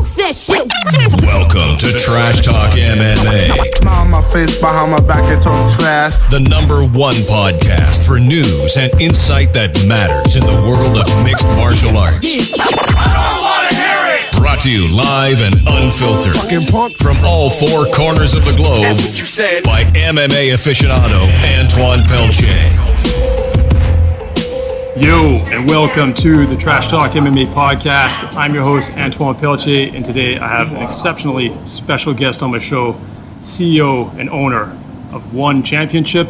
said shit. Welcome to Trash Talk MMA. Smile on my face, behind my back, and talk trash. The #1 podcast for news and insight that matters in the world of mixed martial arts. I don't want to hear it. Brought to you live and unfiltered from all four corners of the globe That's what you said. by MMA aficionado Antoine Pelche. Yo, and welcome to the Trash Talk MMA podcast. I'm your host, Antoine Pelche, and today I have an exceptionally special guest on my show, CEO and owner of One Championship,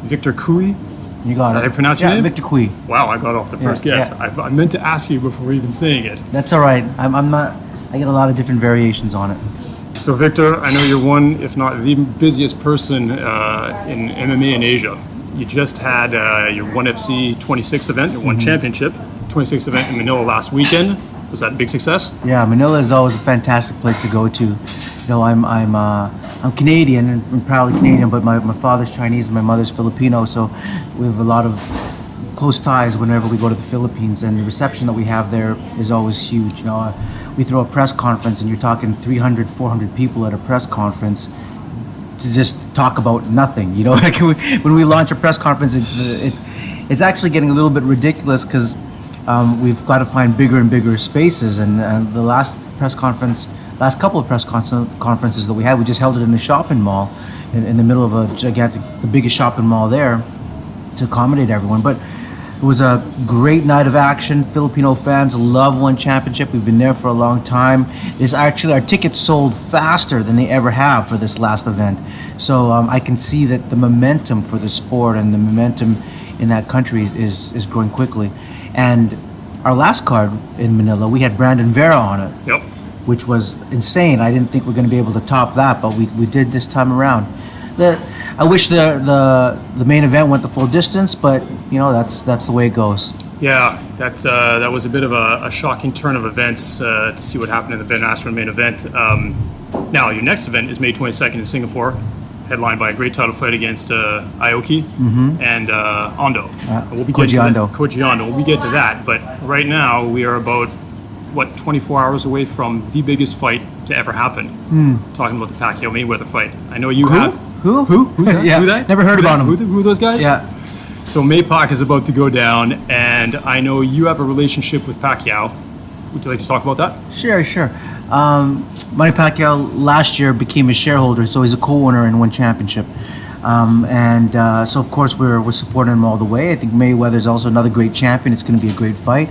Victor Cui. You got it. Did I pronounce your name? Victor Cui. Wow, I got off the first guess. Yeah. I meant to ask you before even saying it. That's all right. I'm not. I get a lot of different variations on it. So, Victor, I know you're one, if not the busiest person in MMA in Asia. You just had your ONE FC 26 event, your One Championship 26 event in Manila last weekend. Was that a big success? Yeah, Manila is always a fantastic place to go to. You know, I'm Canadian and proudly Canadian, but my father's Chinese and my mother's Filipino, so we have a lot of close ties whenever we go to the Philippines, and the reception that we have there is always huge. You know, we throw a press conference and you're talking 300, 400 people at a press conference to just talk about nothing. You know, like when we launch a press conference, it's actually getting a little bit ridiculous because we've got to find bigger and bigger spaces. And the last couple of press conferences that we had, we just held it in a shopping mall in the middle of the biggest shopping mall there to accommodate everyone. But it was a great night of action. Filipino fans love One Championship. We've been there for a long time. Our tickets sold faster than they ever have for this last event. So I can see that the momentum for the sport and the momentum in that country is growing quickly. And our last card in Manila, we had Brandon Vera on it, Yep. which was insane. I didn't think we were going to be able to top that, but we did this time around. I wish the main event went the full distance, but you know that's the way it goes. Yeah, that was a bit of a shocking turn of events to see what happened in the Ben Askren main event. Now, your next event is May 22nd in Singapore, headlined by a great title fight against Aoki and Ando. Koji Ando. Koji Ando. We'll get to that, but right now we are about 24 hours away from the biggest fight to ever happen. Talking about the Pacquiao Mayweather fight. I know you have. Who? Who's that? Yeah, Who that? never heard about him. Who are those guys? Yeah. So Maypac is about to go down, and I know you have a relationship with Pacquiao. Would you like to talk about that? Sure. Manny Pacquiao last year became a shareholder, so he's a co-owner in One Championship. So of course we're supporting him all the way. I think Mayweather's also another great champion. It's going to be a great fight.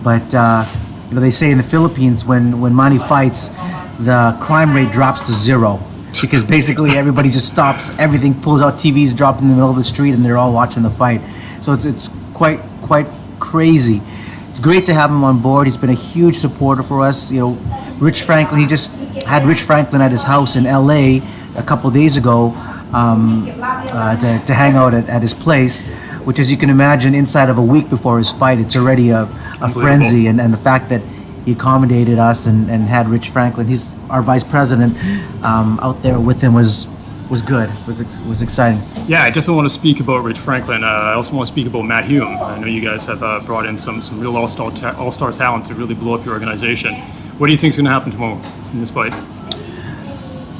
But you know, they say in the Philippines when Manny fights, the crime rate drops to zero. Because basically everybody just stops, everything, pulls out TVs, drop in the middle of the street, and they're all watching the fight. So it's quite crazy. It's great to have him on board. He's been a huge supporter for us. You know, Rich Franklin, he just had Rich Franklin at his house in LA a couple of days ago to hang out at his place, which, as you can imagine, inside of a week before his fight, it's already a frenzy. And the fact that he accommodated us and had Rich Franklin, he's our vice president, out there with him was good, was exciting. Yeah, I definitely want to speak about Rich Franklin. I also want to speak about Matt Hume. I know you guys have brought in some real all-star talent to really blow up your organization. What do you think is going to happen tomorrow in this fight?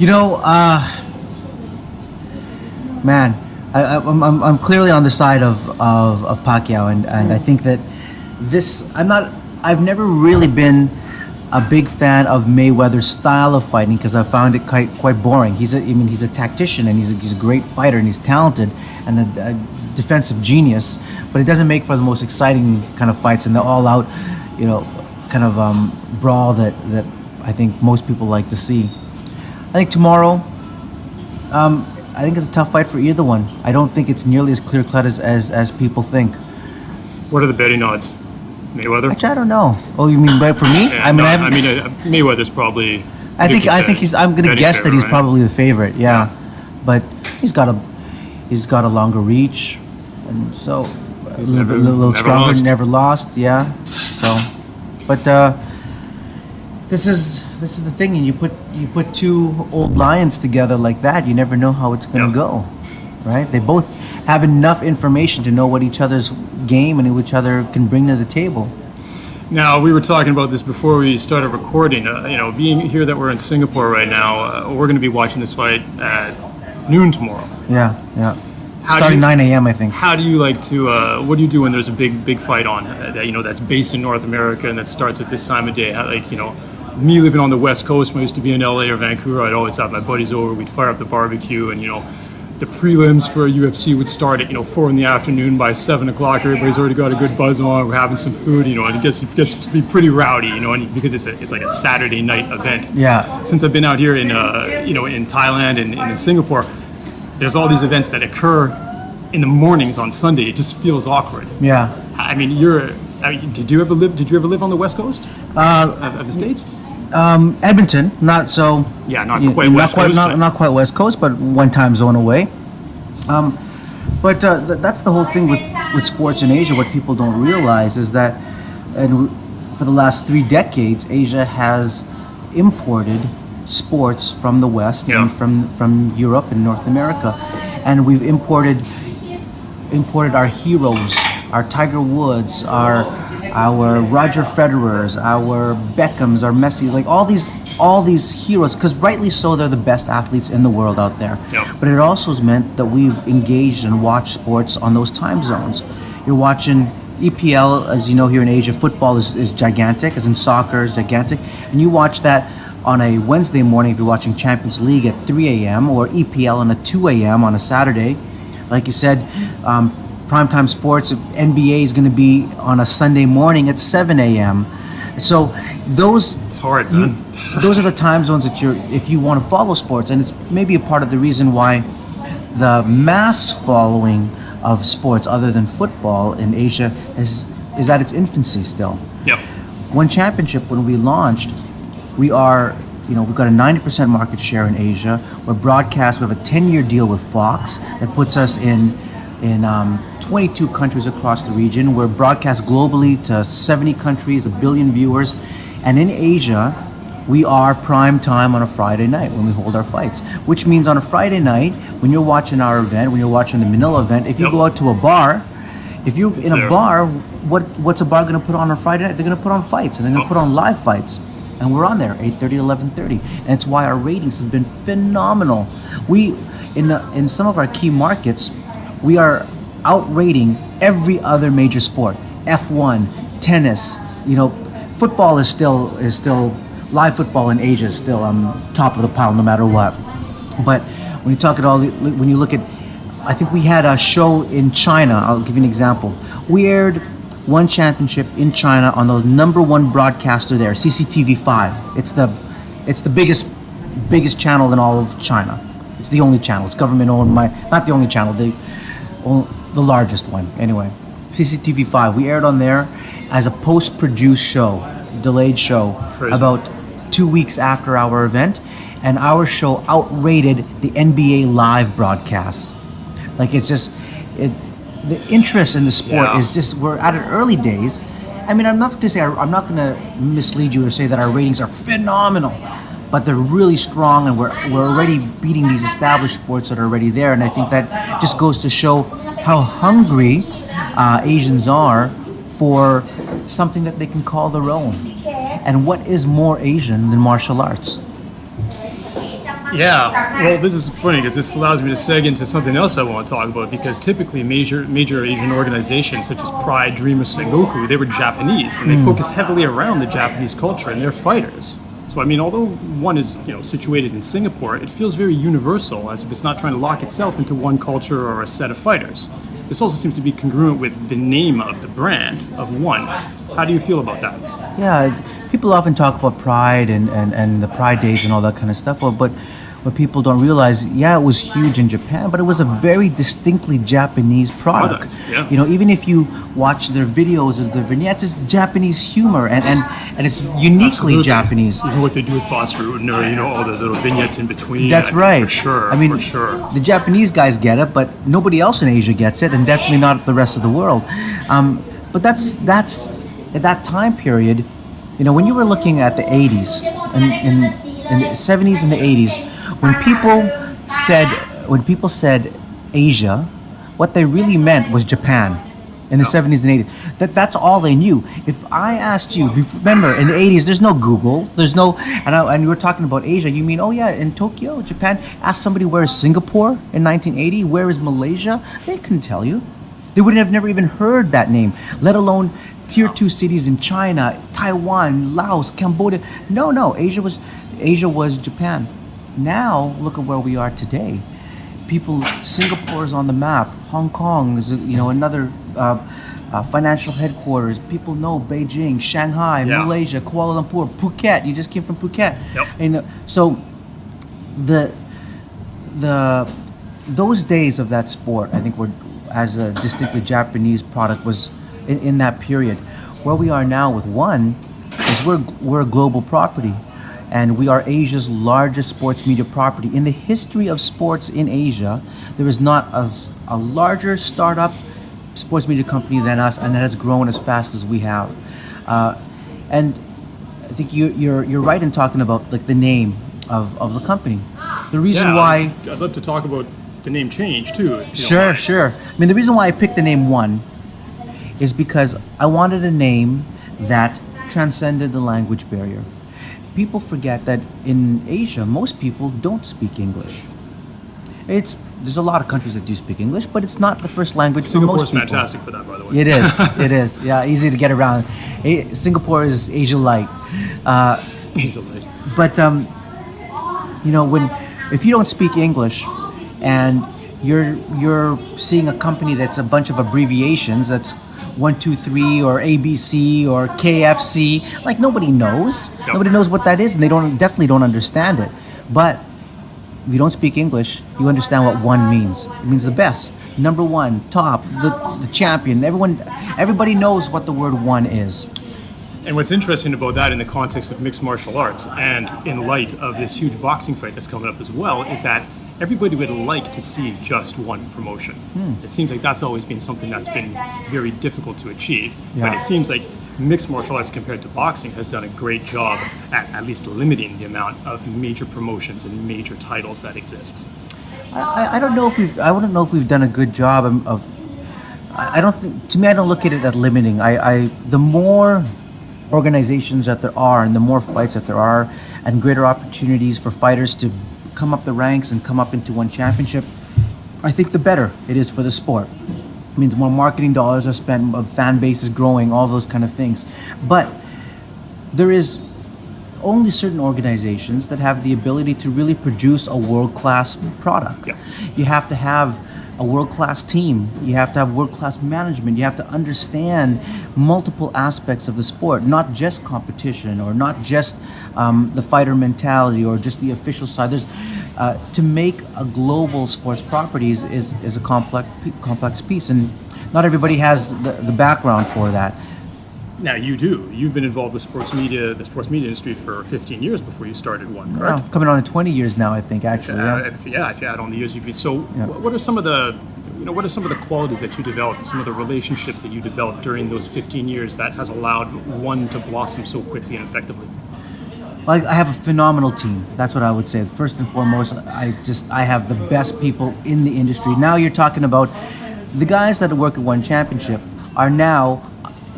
You know, man, I'm clearly on the side of Pacquiao, and I think that I've never really been a big fan of Mayweather's style of fighting because I found it quite boring. He's a tactician, and he's a great fighter, and he's talented and a defensive genius, but it doesn't make for the most exciting kind of fights and the all-out, you know, kind of brawl that I think most people like to see. I think tomorrow, I think it's a tough fight for either one. I don't think it's nearly as clear-cut as people think. What are the betting odds? Mayweather? Actually, I don't know. Oh, you mean for me? Yeah, Mayweather's probably. I think he's. I'm going to guess that he's probably the favorite. Yeah, but he's got a longer reach, and so a little stronger. Never lost. Yeah. So, but this is the thing, and you put two old lions together like that, you never know how it's going to go, right? They both have enough information to know what each other's game and what each other can bring to the table. Now, we were talking about this before we started recording. Being here that we're in Singapore right now, we're going to be watching this fight at noon tomorrow. Yeah. Starting 9 a.m. I think. How do you like to? What do you do when there's a big fight on that's based in North America and that starts at this time of day? Me living on the West Coast, when I used to be in LA or Vancouver, I'd always have my buddies over. We'd fire up the barbecue, and the prelims for UFC would start at 4 in the afternoon. By 7 o'clock, everybody's already got a good buzz on. We're having some food, and it gets to be pretty rowdy, because it's like a Saturday night event. Yeah. Since I've been out here in in Thailand and in Singapore, there's all these events that occur in the mornings on Sunday. It just feels awkward. Yeah. I mean, did you ever live on the West Coast of the States? Edmonton, not so. Yeah, not quite West Coast. Not quite West Coast, but one time zone away. But that's the whole thing with sports in Asia. What people don't realize is that, and for the last 3 decades, Asia has imported sports from the West and from Europe and North America, and we've imported our heroes, our Tiger Woods, our Roger Federers, our Beckhams, our Messi, like all these heroes, because rightly so, they're the best athletes in the world out there. Yeah. But it also has meant that we've engaged and watched sports on those time zones. You're watching EPL, as you know, here in Asia, football is gigantic, as in soccer is gigantic, and you watch that on a Wednesday morning if you're watching Champions League at 3 a.m. or EPL on a 2 a.m. on a Saturday. Like you said, primetime sports, NBA is going to be on a Sunday morning at 7 a.m. So those it's hard, man. Those are the time zones that if you want to follow sports, and it's maybe a part of the reason why the mass following of sports other than football in Asia is at its infancy still. Yep. One Championship, when we launched, we've got a 90% market share in Asia. We're broadcast. We have a 10-year deal with Fox that puts us in 22 countries across the region. We're broadcast globally to 70 countries, 1 billion viewers. And in Asia, we are prime time on a Friday night when we hold our fights. Which means on a Friday night, when you're watching our event, when you're watching the Manila event, if you go out to a bar, if you're in a bar, what's a bar going to put on Friday night? They're going to put on fights, and they're going to put on live fights. And we're on there 8:30 to 11:30, and it's why our ratings have been phenomenal. We in some of our key markets, we are outrating every other major sport. F1, tennis, football is still live football in Asia is still top of the pile no matter what. But when you look at, I think we had a show in China. I'll give you an example. We aired One Championship in China on the #1 broadcaster there, CCTV5. It's the biggest channel in all of China. It's the only channel. It's government owned. Not the only channel. The largest one. Anyway, CCTV5. We aired on there as a post-produced show, delayed show, Crazy. about 2 weeks after our event, and our show outrated the NBA live broadcast. Like the interest in the sport is just, we're at an early days. I mean, I'm not going to mislead you or say that our ratings are phenomenal, but they're really strong, and we're already beating these established sports that are already there. And I think that just goes to show how hungry Asians are for something that they can call their own. And what is more Asian than martial arts? Yeah, well, this is funny because this allows me to seg into something else I want to talk about, because typically major Asian organizations such as Pride, Dream, or Sengoku, they were Japanese, and they focused heavily around the Japanese culture and their fighters. So I mean, although one is situated in Singapore, it feels very universal, as if it's not trying to lock itself into one culture or a set of fighters. This also seems to be congruent with the name of the brand of One. How do you feel about that? Yeah, people often talk about Pride and the Pride Days and all that kind of stuff, but what people don't realize, it was huge in Japan, but it was a very distinctly Japanese product. Yeah. Even if you watch their videos or the vignettes, it's Japanese humor, and it's uniquely Absolutely. Japanese. Even what they do with Boss Rutan, or all the little vignettes in between. That's right. For sure. I mean, for sure. The Japanese guys get it, but nobody else in Asia gets it, and definitely not the rest of the world. But that's at that time period. When you were looking at the 80s and in the 70s and the 80s, when people said Asia, what they really meant was Japan. in the 70s and 80s. That's all they knew. If I asked you, remember in the 80s, there's no Google, there's no, and you were talking about Asia. You mean, oh yeah, in Tokyo, Japan. Ask somebody where is Singapore in 1980, where is Malaysia? They couldn't tell you. They would have never even heard that name, let alone tier 2 cities in China, Taiwan, Laos, Cambodia. No, Asia was Japan. Now look at where we are today. Singapore is on the map. Hong Kong is, another financial headquarters. People know Beijing, Shanghai, Malaysia, Kuala Lumpur, Phuket. You just came from Phuket. Yep. And so those days of that sport, I think, were as a distinctly Japanese product was in that period. Where we are now with One is we're a global property. And we are Asia's largest sports media property. In the history of sports in Asia, there is not a larger startup sports media company than us, and that has grown as fast as we have. And I think you're right in talking about like the name of the company. The reason why I'd love to talk about the name change too. If you don't mind. Sure. I mean, the reason why I picked the name One is because I wanted a name that transcended the language barrier. People forget that in Asia, most people don't speak English. There's a lot of countries that do speak English, but it's not the first language for most people. Singapore's fantastic for that, by the way. It is. It is. Yeah, easy to get around. Singapore is Asia light. Asia light. But if you don't speak English, and you're seeing a company that's a bunch of abbreviations, that's 1, 2, 3 or ABC or KFC, like nobody knows. Yep. Nobody knows what that is, and they definitely don't understand it. But if you don't speak English, you understand what One means. It means the best, number one, top, the champion. Everybody knows what the word One is. And what's interesting about that in the context of mixed martial arts and in light of this huge boxing fight that's coming up as well is that everybody would like to see just one promotion. It seems like that's always been something that's been very difficult to achieve. Yeah. But it seems like mixed martial arts compared to boxing has done a great job at least limiting the amount of major promotions and major titles that exist. I don't know if we've done a good job of. I don't think. To me, I don't look at it as limiting. The more organizations that there are, and the more fights that there are, and greater opportunities for fighters to come up the ranks and come up into one championship, I think the better it is for the sport. It means more marketing dollars are spent, fan base is growing, all those kind of things. But there is only certain organizations that have the ability to really produce a world-class product. Yeah. You have to have a world-class team. You have to have world-class management. You have to understand multiple aspects of the sport, not just competition or not just the fighter mentality or just the official side. To make a global sports property is a complex piece, and not everybody has the background for that. Now you do. You've been involved with the sports media industry for 15 years before you started One, correct? Well, coming on to 20 years now, I think, actually. If you add on the years you've been. So what are some of the qualities that you developed, some of the relationships that you developed during those 15 years that has allowed One to blossom so quickly and effectively? I have a phenomenal team. That's what I would say. First and foremost, I have the best people in the industry. Now you're talking about the guys that work at One Championship are now,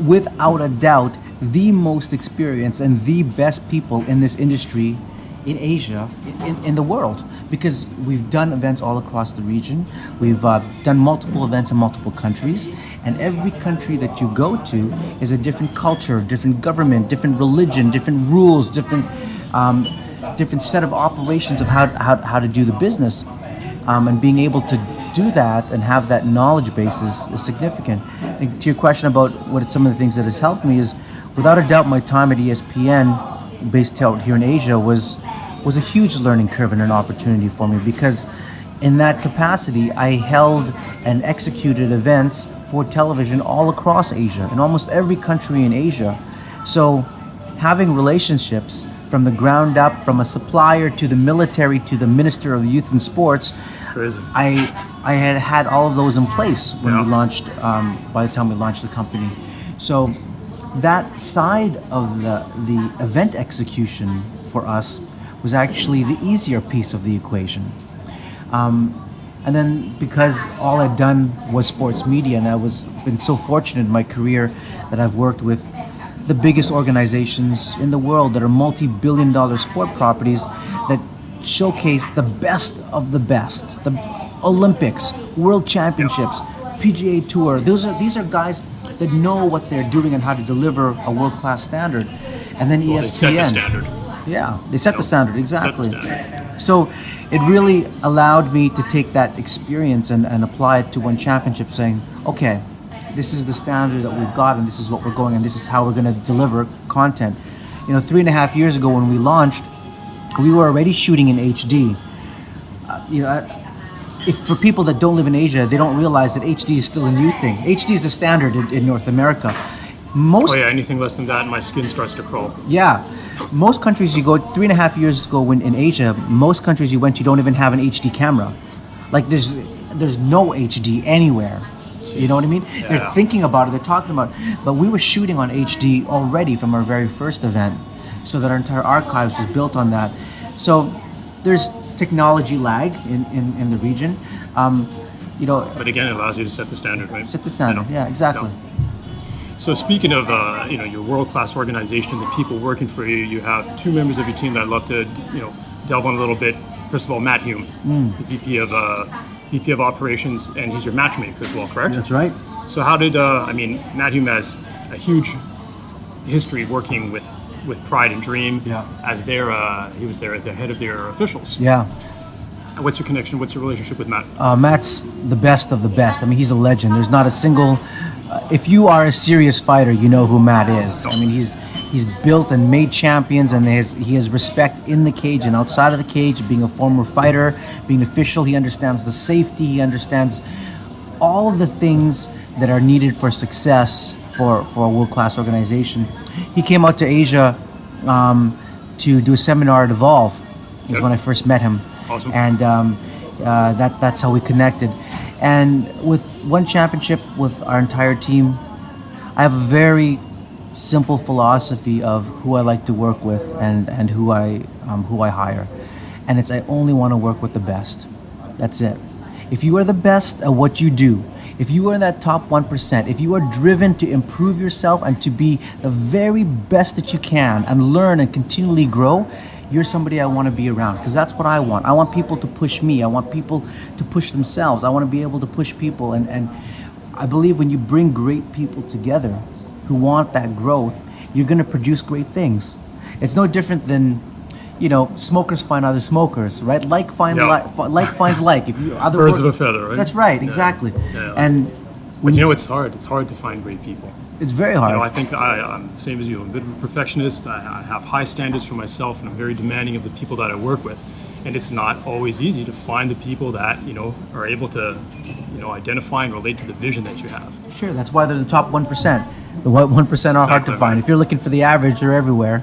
without a doubt, the most experienced and the best people in this industry in Asia, in the world, because we've done events all across the region. We've done multiple events in multiple countries, and every country that you go to is a different culture, different government, different religion, different rules, different set of operations of how to do the business, and being able to do that and have that knowledge base is significant. And to your question about what are some of the things that has helped me is, without a doubt, my time at ESPN, based out here in Asia, was a huge learning curve and an opportunity for me, because in that capacity, I held and executed events for television all across Asia, in almost every country in Asia. So having relationships from the ground up, from a supplier to the military to the Minister of Youth and Sports, Crazy. I had all of those in place when we launched, by the time we launched the company. So that side of the event execution for us was actually the easier piece of the equation. And then because all I'd done was sports media, and been so fortunate in my career that I've worked with the biggest organizations in the world that are multi-billion-dollar sport properties that showcase the best of the best. The Olympics, World Championships, PGA Tour. These are guys that know what they're doing and how to deliver a world-class standard. And then ESPN. They set the standard. Yeah, they set the standard, exactly. Set the standard. So it really allowed me to take that experience and apply it to one championship, saying, okay, this is the standard that we've got, and this is what we're going, and this is how we're going to deliver content. 3.5 years ago when we launched, we were already shooting in HD. If for people that don't live in Asia, they don't realize that HD is still a new thing. HD is the standard in North America. Anything less than that, and my skin starts to crawl. Yeah. Most countries you go, 3.5 years ago when in Asia, most countries you went to don't even have an HD camera. Like there's no HD anywhere. Jeez. You know what I mean? Yeah. They're thinking about it, they're talking about it. But we were shooting on HD already from our very first event, so that our entire archives was built on that. So there's technology lag in the region. But again, it allows you to set the standard, right? Set the standard, yeah, exactly. So speaking of your world-class organization, the people working for you, you have two members of your team that I'd love to delve on a little bit. First of all, Matt Hume, the VP of Operations, and he's your matchmaker as well, correct? That's right. So how did Matt Hume has a huge history working with Pride and Dream as he was there at the head of their officials. Yeah. What's your connection? What's your relationship with Matt? Matt's the best of the best. I mean, he's a legend. There's not a single. If you are a serious fighter, you know who Matt is. I mean, he's built and made champions, and he has respect in the cage and outside of the cage. Being a former fighter, being an official, he understands the safety. He understands all of the things that are needed for success for a world-class organization. He came out to Asia to do a seminar at Evolve. Is when I first met him. Awesome. And that's how we connected. And with one championship with our entire team, I have a very simple philosophy of who I like to work with and who I hire. And it's I only want to work with the best. That's it. If you are the best at what you do, if you are in that top 1%, if you are driven to improve yourself and to be the very best that you can and learn and continually grow, you're somebody I want to be around, because that's what I want. I want people to push me. I want people to push themselves. I want to be able to push people. And I believe when you bring great people together who want that growth, you're going to produce great things. It's no different than, smokers find other smokers, right? Like finds like. If you other birds of a feather, right? That's right, exactly. Yeah. And it's hard. It's hard to find great people. It's very hard. I think I'm the same as you. I'm a bit of a perfectionist. I have high standards for myself, and I'm very demanding of the people that I work with. And it's not always easy to find the people that are able to identify and relate to the vision that you have. Sure, that's why they're the top 1%. The 1% are hard to find. If you're looking for the average, they're everywhere.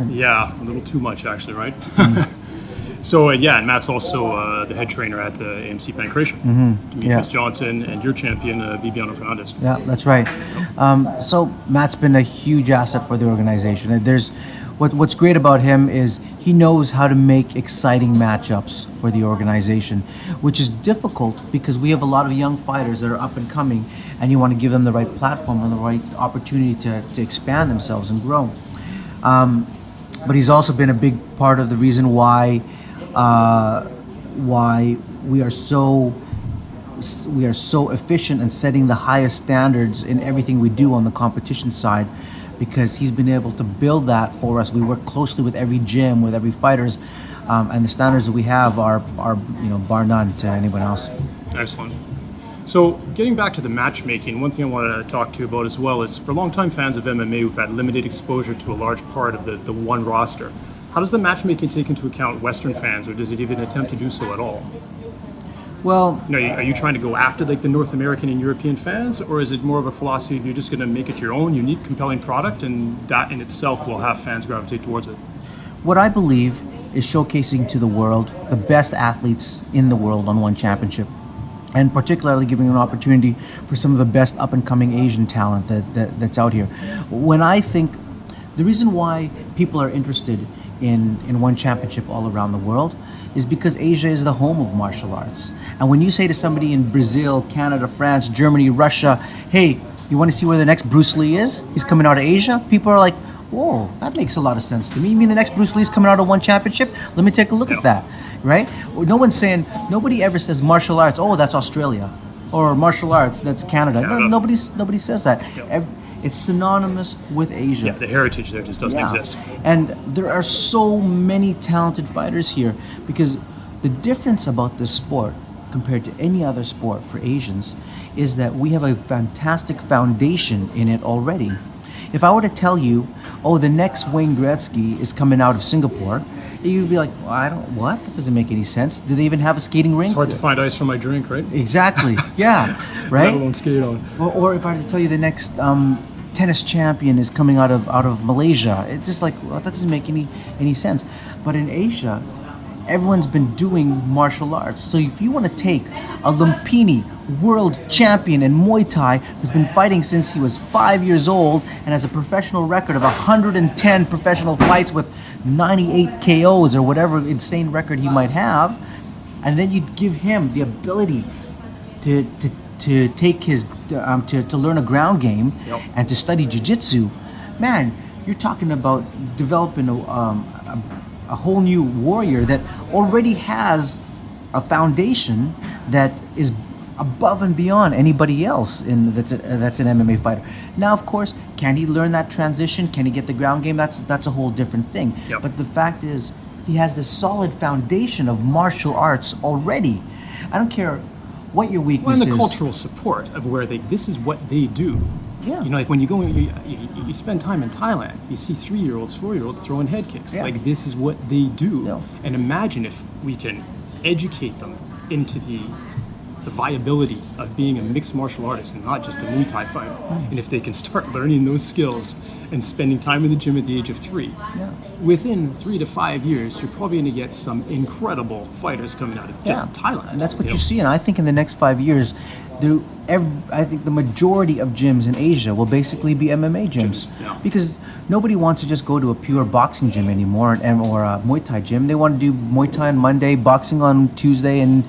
Yeah, a little too much actually, right? Mm-hmm. So and Matt's also the head trainer at AMC Pancration. Mm-hmm. Demetrius Johnson and your champion, Bibiano Fernandez. Yeah, that's right. So Matt's been a huge asset for the organization. What's great about him is he knows how to make exciting matchups for the organization, which is difficult because we have a lot of young fighters that are up and coming, and you want to give them the right platform and the right opportunity to expand themselves and grow. But he's also been a big part of the reason why we are so efficient in setting the highest standards in everything we do on the competition side, because he's been able to build that for us. We work closely with every gym, with every fighters, and the standards that we have are bar none to anyone else. Excellent. So getting back to the matchmaking, one thing I wanted to talk to you about as well is for longtime fans of MMA who've had limited exposure to a large part of the one roster, how does the matchmaking take into account Western fans, or does it even attempt to do so at all? Well, are you trying to go after the North American and European fans, or is it more of a philosophy of you're just going to make it your own unique, compelling product, and that in itself will have fans gravitate towards it? What I believe is showcasing to the world the best athletes in the world on one championship, and particularly giving an opportunity for some of the best up-and-coming Asian talent that's out here. When I think the reason why people are interested in one championship all around the world is because Asia is the home of martial arts. And when you say to somebody in Brazil, Canada, France, Germany, Russia, hey, you want to see where the next Bruce Lee is? He's coming out of Asia. People are like, whoa, that makes a lot of sense to me. You mean the next Bruce Lee's coming out of one championship? Let me take a look at that, right? Nobody ever says martial arts, oh, that's Australia. Or martial arts, that's Canada. No, nobody says that. It's synonymous with Asia. Yeah, the heritage there just doesn't exist. And there are so many talented fighters here, because the difference about this sport compared to any other sport for Asians is that we have a fantastic foundation in it already. If I were to tell you, oh, the next Wayne Gretzky is coming out of Singapore, you'd be like, well, what? That doesn't make any sense. Do they even have a skating rink? It's hard to find ice for my drink, right? Exactly, yeah, right? Let alone skate on. Or if I were to tell you the next tennis champion is coming out of Malaysia, it's just like, well, that doesn't make any sense. But in Asia, everyone's been doing martial arts. So if you want to take a Lumpini world champion in Muay Thai who's been fighting since he was 5 years old and has a professional record of 110 professional fights with 98 KOs or whatever insane record he might have, and then you give him the ability to take his to learn a ground game and to study jiu-jitsu, man, you're talking about developing a whole new warrior that already has a foundation that is above and beyond anybody else that's an MMA fighter. Now, of course, can he learn that transition? Can he get the ground game? That's a whole different thing. But the fact is, he has this solid foundation of martial arts already. I don't care what your weakness is. And the cultural support of where this is what they do. Yeah. You know, like when you go and you spend time in Thailand, you see 3-year-olds, 4-year-olds throwing head kicks. Yeah. Like, this is what they do. Yeah. And imagine if we can educate them into the viability of being a mixed martial artist and not just a Muay Thai fighter. And if they can start learning those skills and spending time in the gym at the age of 3, within 3 to 5 years, you're probably going to get some incredible fighters coming out of just Thailand. And that's what you see. And I think in the next 5 years, I think the majority of gyms in Asia will basically be MMA gyms. Because nobody wants to just go to a pure boxing gym anymore or a Muay Thai gym. They want to do Muay Thai on Monday, boxing on Tuesday, and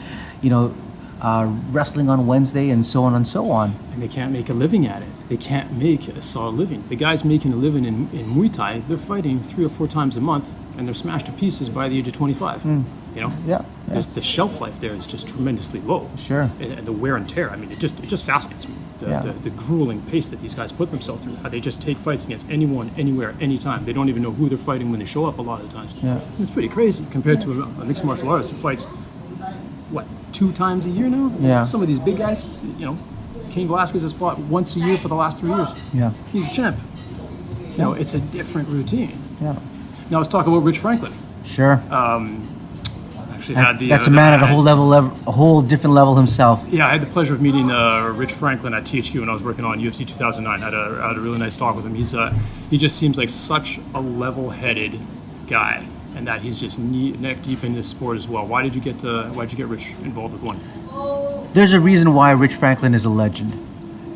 wrestling on Wednesday, and so on and so on. And they can't make a living at it. They can't make a solid living. The guys making a living in Muay Thai, they're fighting 3 or 4 times a month, and they're smashed to pieces by the age of 25. You know, the shelf life there is just tremendously low. Sure. And the wear and tear. I mean, it just fascinates me. The grueling pace that these guys put themselves through. How they just take fights against anyone, anywhere, anytime. They don't even know who they're fighting when they show up a lot of the times. It's pretty crazy compared to a mixed martial artist who fights, 2 times a year now? Some of these big guys, Cain Velasquez has fought once a year for the last 3 years. He's a champ. It's a different routine. Now let's talk about Rich Franklin. Sure. Actually had that's a man at a whole different level himself. Yeah, I had the pleasure of meeting Rich Franklin at THQ when I was working on UFC 2009. Had a really nice talk with him. He just seems like such a level-headed guy, and that he's just neck deep in this sport as well. Why'd you get Rich involved with one? There's a reason why Rich Franklin is a legend,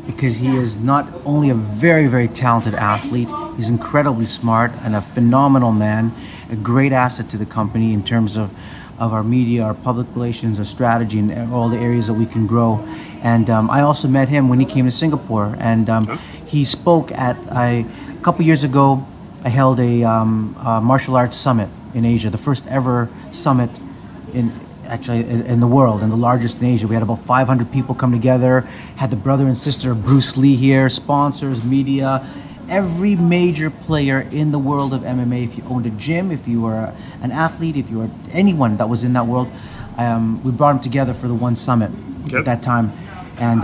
because he is not only a very, very talented athlete, he's incredibly smart and a phenomenal man, a great asset to the company in terms of our media, our public relations, our strategy, and all the areas that we can grow. And I also met him when he came to Singapore, and he spoke at a couple years ago. I held a martial arts summit in Asia, the first ever summit in the world, and the largest in Asia. We had about 500 people come together, had the brother and sister of Bruce Lee here, sponsors, media, every major player in the world of MMA. If you owned a gym, if you were an athlete, if you were anyone that was in that world, we brought them together for the one summit at that time, and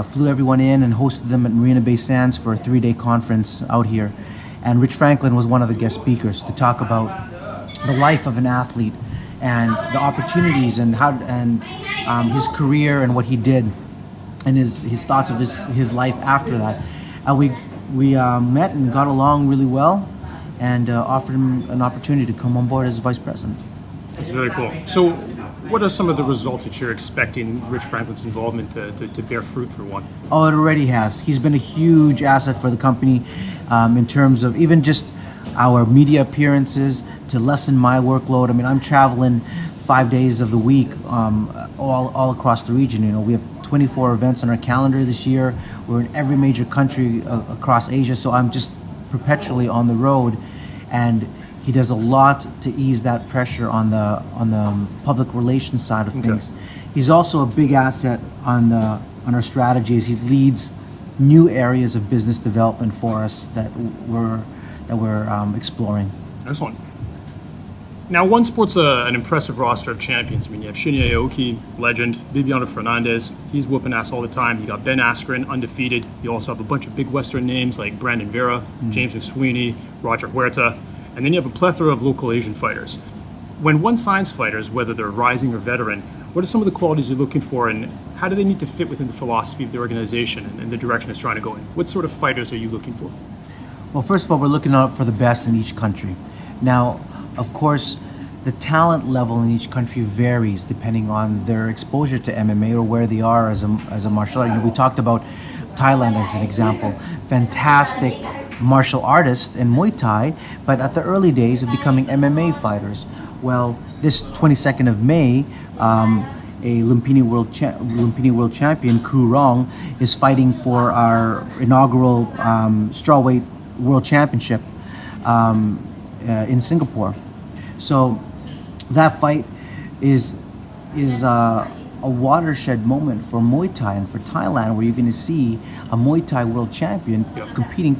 flew everyone in and hosted them at Marina Bay Sands for a 3-day conference out here. And Rich Franklin was one of the guest speakers to talk about the life of an athlete and the opportunities and his career and what he did and his thoughts of his life after that. We met and got along really well, and offered him an opportunity to come on board as vice president. That's very cool. So what are some of the results that you're expecting Rich Franklin's involvement to bear fruit for one? Oh, it already has. He's been a huge asset for the company in terms of even just our media appearances, to lessen my workload. I mean, I'm traveling 5 days of the week, all across the region. You know, we have 24 events on our calendar this year. We're in every major country across Asia, so I'm just perpetually on the road, and he does a lot to ease that pressure on the public relations side of things. He's also a big asset on our strategies. He leads new areas of business development for us that we're exploring. Excellent. Now, one sport's an impressive roster of champions. I mean, you have Shinya Aoki, legend, Viviano Fernandez, he's whooping ass all the time. You got Ben Askren, undefeated. You also have a bunch of big Western names like Brandon Vera, James McSweeney, Roger Huerta, and then you have a plethora of local Asian fighters. When one signs fighters, whether they're rising or veteran, what are some of the qualities you're looking for, and how do they need to fit within the philosophy of the organization and the direction it's trying to go in? What sort of fighters are you looking for? Well, first of all, we're looking out for the best in each country. Now, of course, the talent level in each country varies depending on their exposure to MMA or where they are as a martial art. You know, we talked about Thailand as an example. Fantastic martial artists in Muay Thai, but at the early days of becoming MMA fighters. Well, this 22nd of May, a Lumpini World Champion, Ku Rong, is fighting for our inaugural strawweight World Championship in Singapore. So that fight is a watershed moment for Muay Thai and for Thailand, where you're going to see a Muay Thai world champion competing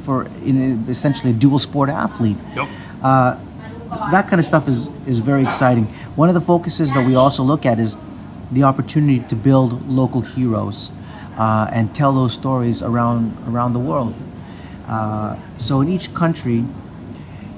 in essentially a dual sport athlete. That kind of stuff is very exciting. One of the focuses that we also look at is the opportunity to build local heroes and tell those stories around the world. So in each country,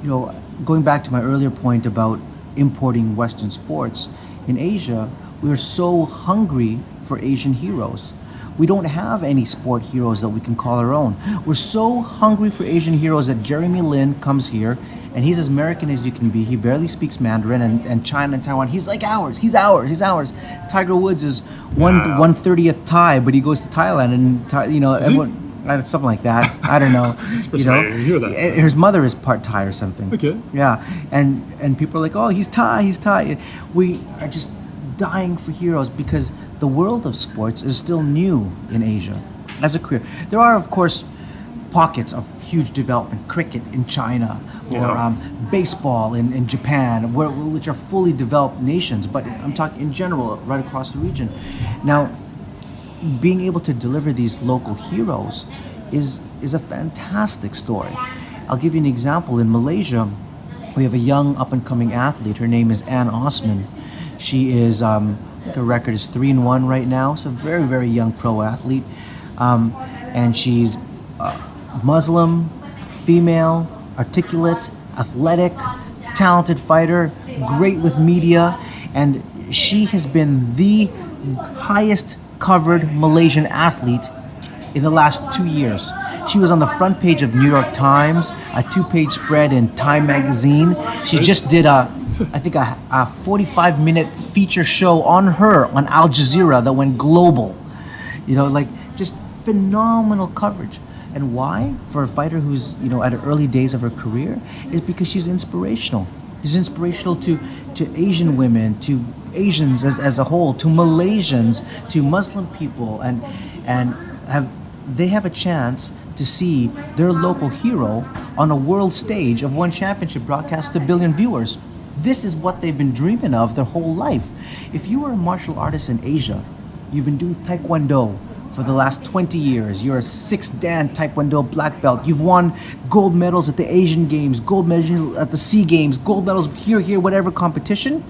you know, going back to my earlier point about importing Western sports, in Asia, we're so hungry for Asian heroes. We don't have any sport heroes that we can call our own. We're so hungry for Asian heroes that Jeremy Lin comes here, and he's as American as you can be. He barely speaks Mandarin, and China and Taiwan, he's like ours, he's ours. Tiger Woods is 1/30th Thai, but he goes to Thailand, and you know, everyone, something like that. I don't know. You know, hear that. His mother is part Thai or something. Okay. Yeah, and people are like, oh, he's Thai. We are just dying for heroes because the world of sports is still new in Asia as a career. There are, of course, pockets of huge development, cricket in China, or baseball in Japan, which are fully developed nations, but I'm talking in general right across the region. Now, being able to deliver these local heroes is a fantastic story. I'll give you an example. In Malaysia, we have a young up-and-coming athlete. Her name is Ann Osman. She is, I think her record is 3-1 right now, so a very, very young pro athlete. And she's Muslim, female, articulate, athletic, talented fighter, great with media, and she has been the highest covered Malaysian athlete in the last 2 years. She was on the front page of New York Times, a 2-page spread in Time magazine. She just did a 45-minute feature show on her on Al Jazeera that went global. You know, like just phenomenal coverage. And why? For a fighter who's, you know, at the early days of her career, is because she's inspirational. She's inspirational to Asian women, to Asians as a whole, to Malaysians, to Muslim people, and they have a chance to see their local hero on a world stage of one championship broadcast to 1 billion viewers. This is what they've been dreaming of their whole life. If you are a martial artist in Asia, you've been doing Taekwondo for the last 20 years, you're a 6th Dan Taekwondo black belt, you've won gold medals at the Asian Games, gold medals at the SEA Games, gold medals here, whatever competition.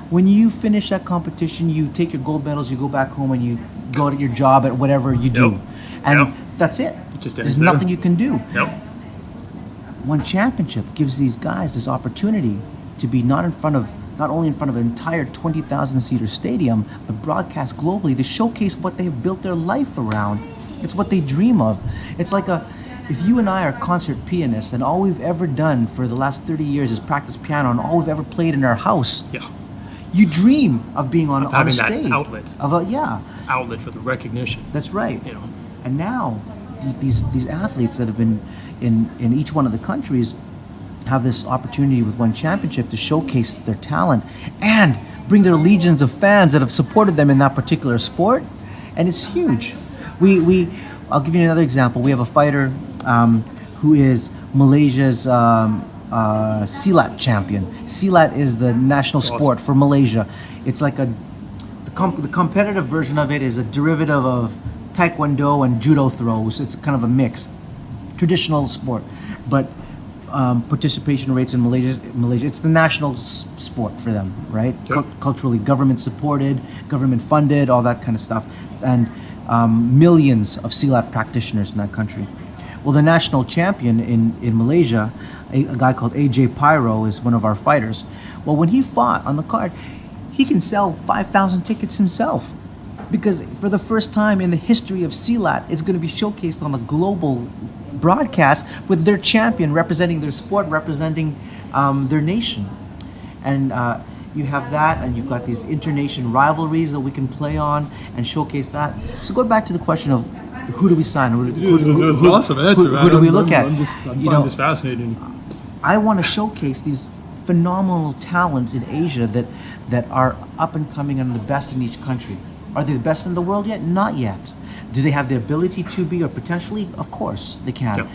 When you finish that competition, you take your gold medals, you go back home and you go to your job at whatever you do. And that's it. There's nothing you can do. One championship gives these guys this opportunity to be not only in front of an entire 20,000-seater stadium, but broadcast globally to showcase what they've built their life around. It's what they dream of. It's like if you and I are concert pianists and all we've ever done for the last 30 years is practice piano and all we've ever played in our house, you dream of being on a stage. Having that outlet. Outlet for the recognition. That's right. You know. And now, these athletes that have been in each one of the countries, have this opportunity with one championship to showcase their talent and bring their legions of fans that have supported them in that particular sport, and it's huge. I'll give you another example. We have a fighter who is Malaysia's silat champion. Silat is the national sport for Malaysia. It's like the competitive version of it is a derivative of taekwondo and judo throws. It's kind of a mix, traditional sport, but participation rates in Malaysia, it's the national sport for them, right? Yep. Culturally, government supported, government funded, all that kind of stuff, and millions of silat practitioners in that country. Well, the national champion in Malaysia, a guy called EP043 is one of our fighters. Well, when he fought on the card, he can sell 5,000 tickets himself, because for the first time in the history of silat, it's going to be showcased on a global broadcast with their champion representing their sport, representing their nation. And you have that, and you've got these internation rivalries that we can play on and showcase that. So go back to the question of who do we sign? It was an awesome answer. Who do we look at? I'm finding this fascinating. I want to showcase these phenomenal talents in Asia that are up and coming and the best in each country. Are they the best in the world yet? Not yet. Do they have the ability to be, or potentially? Of course, they can. Yep.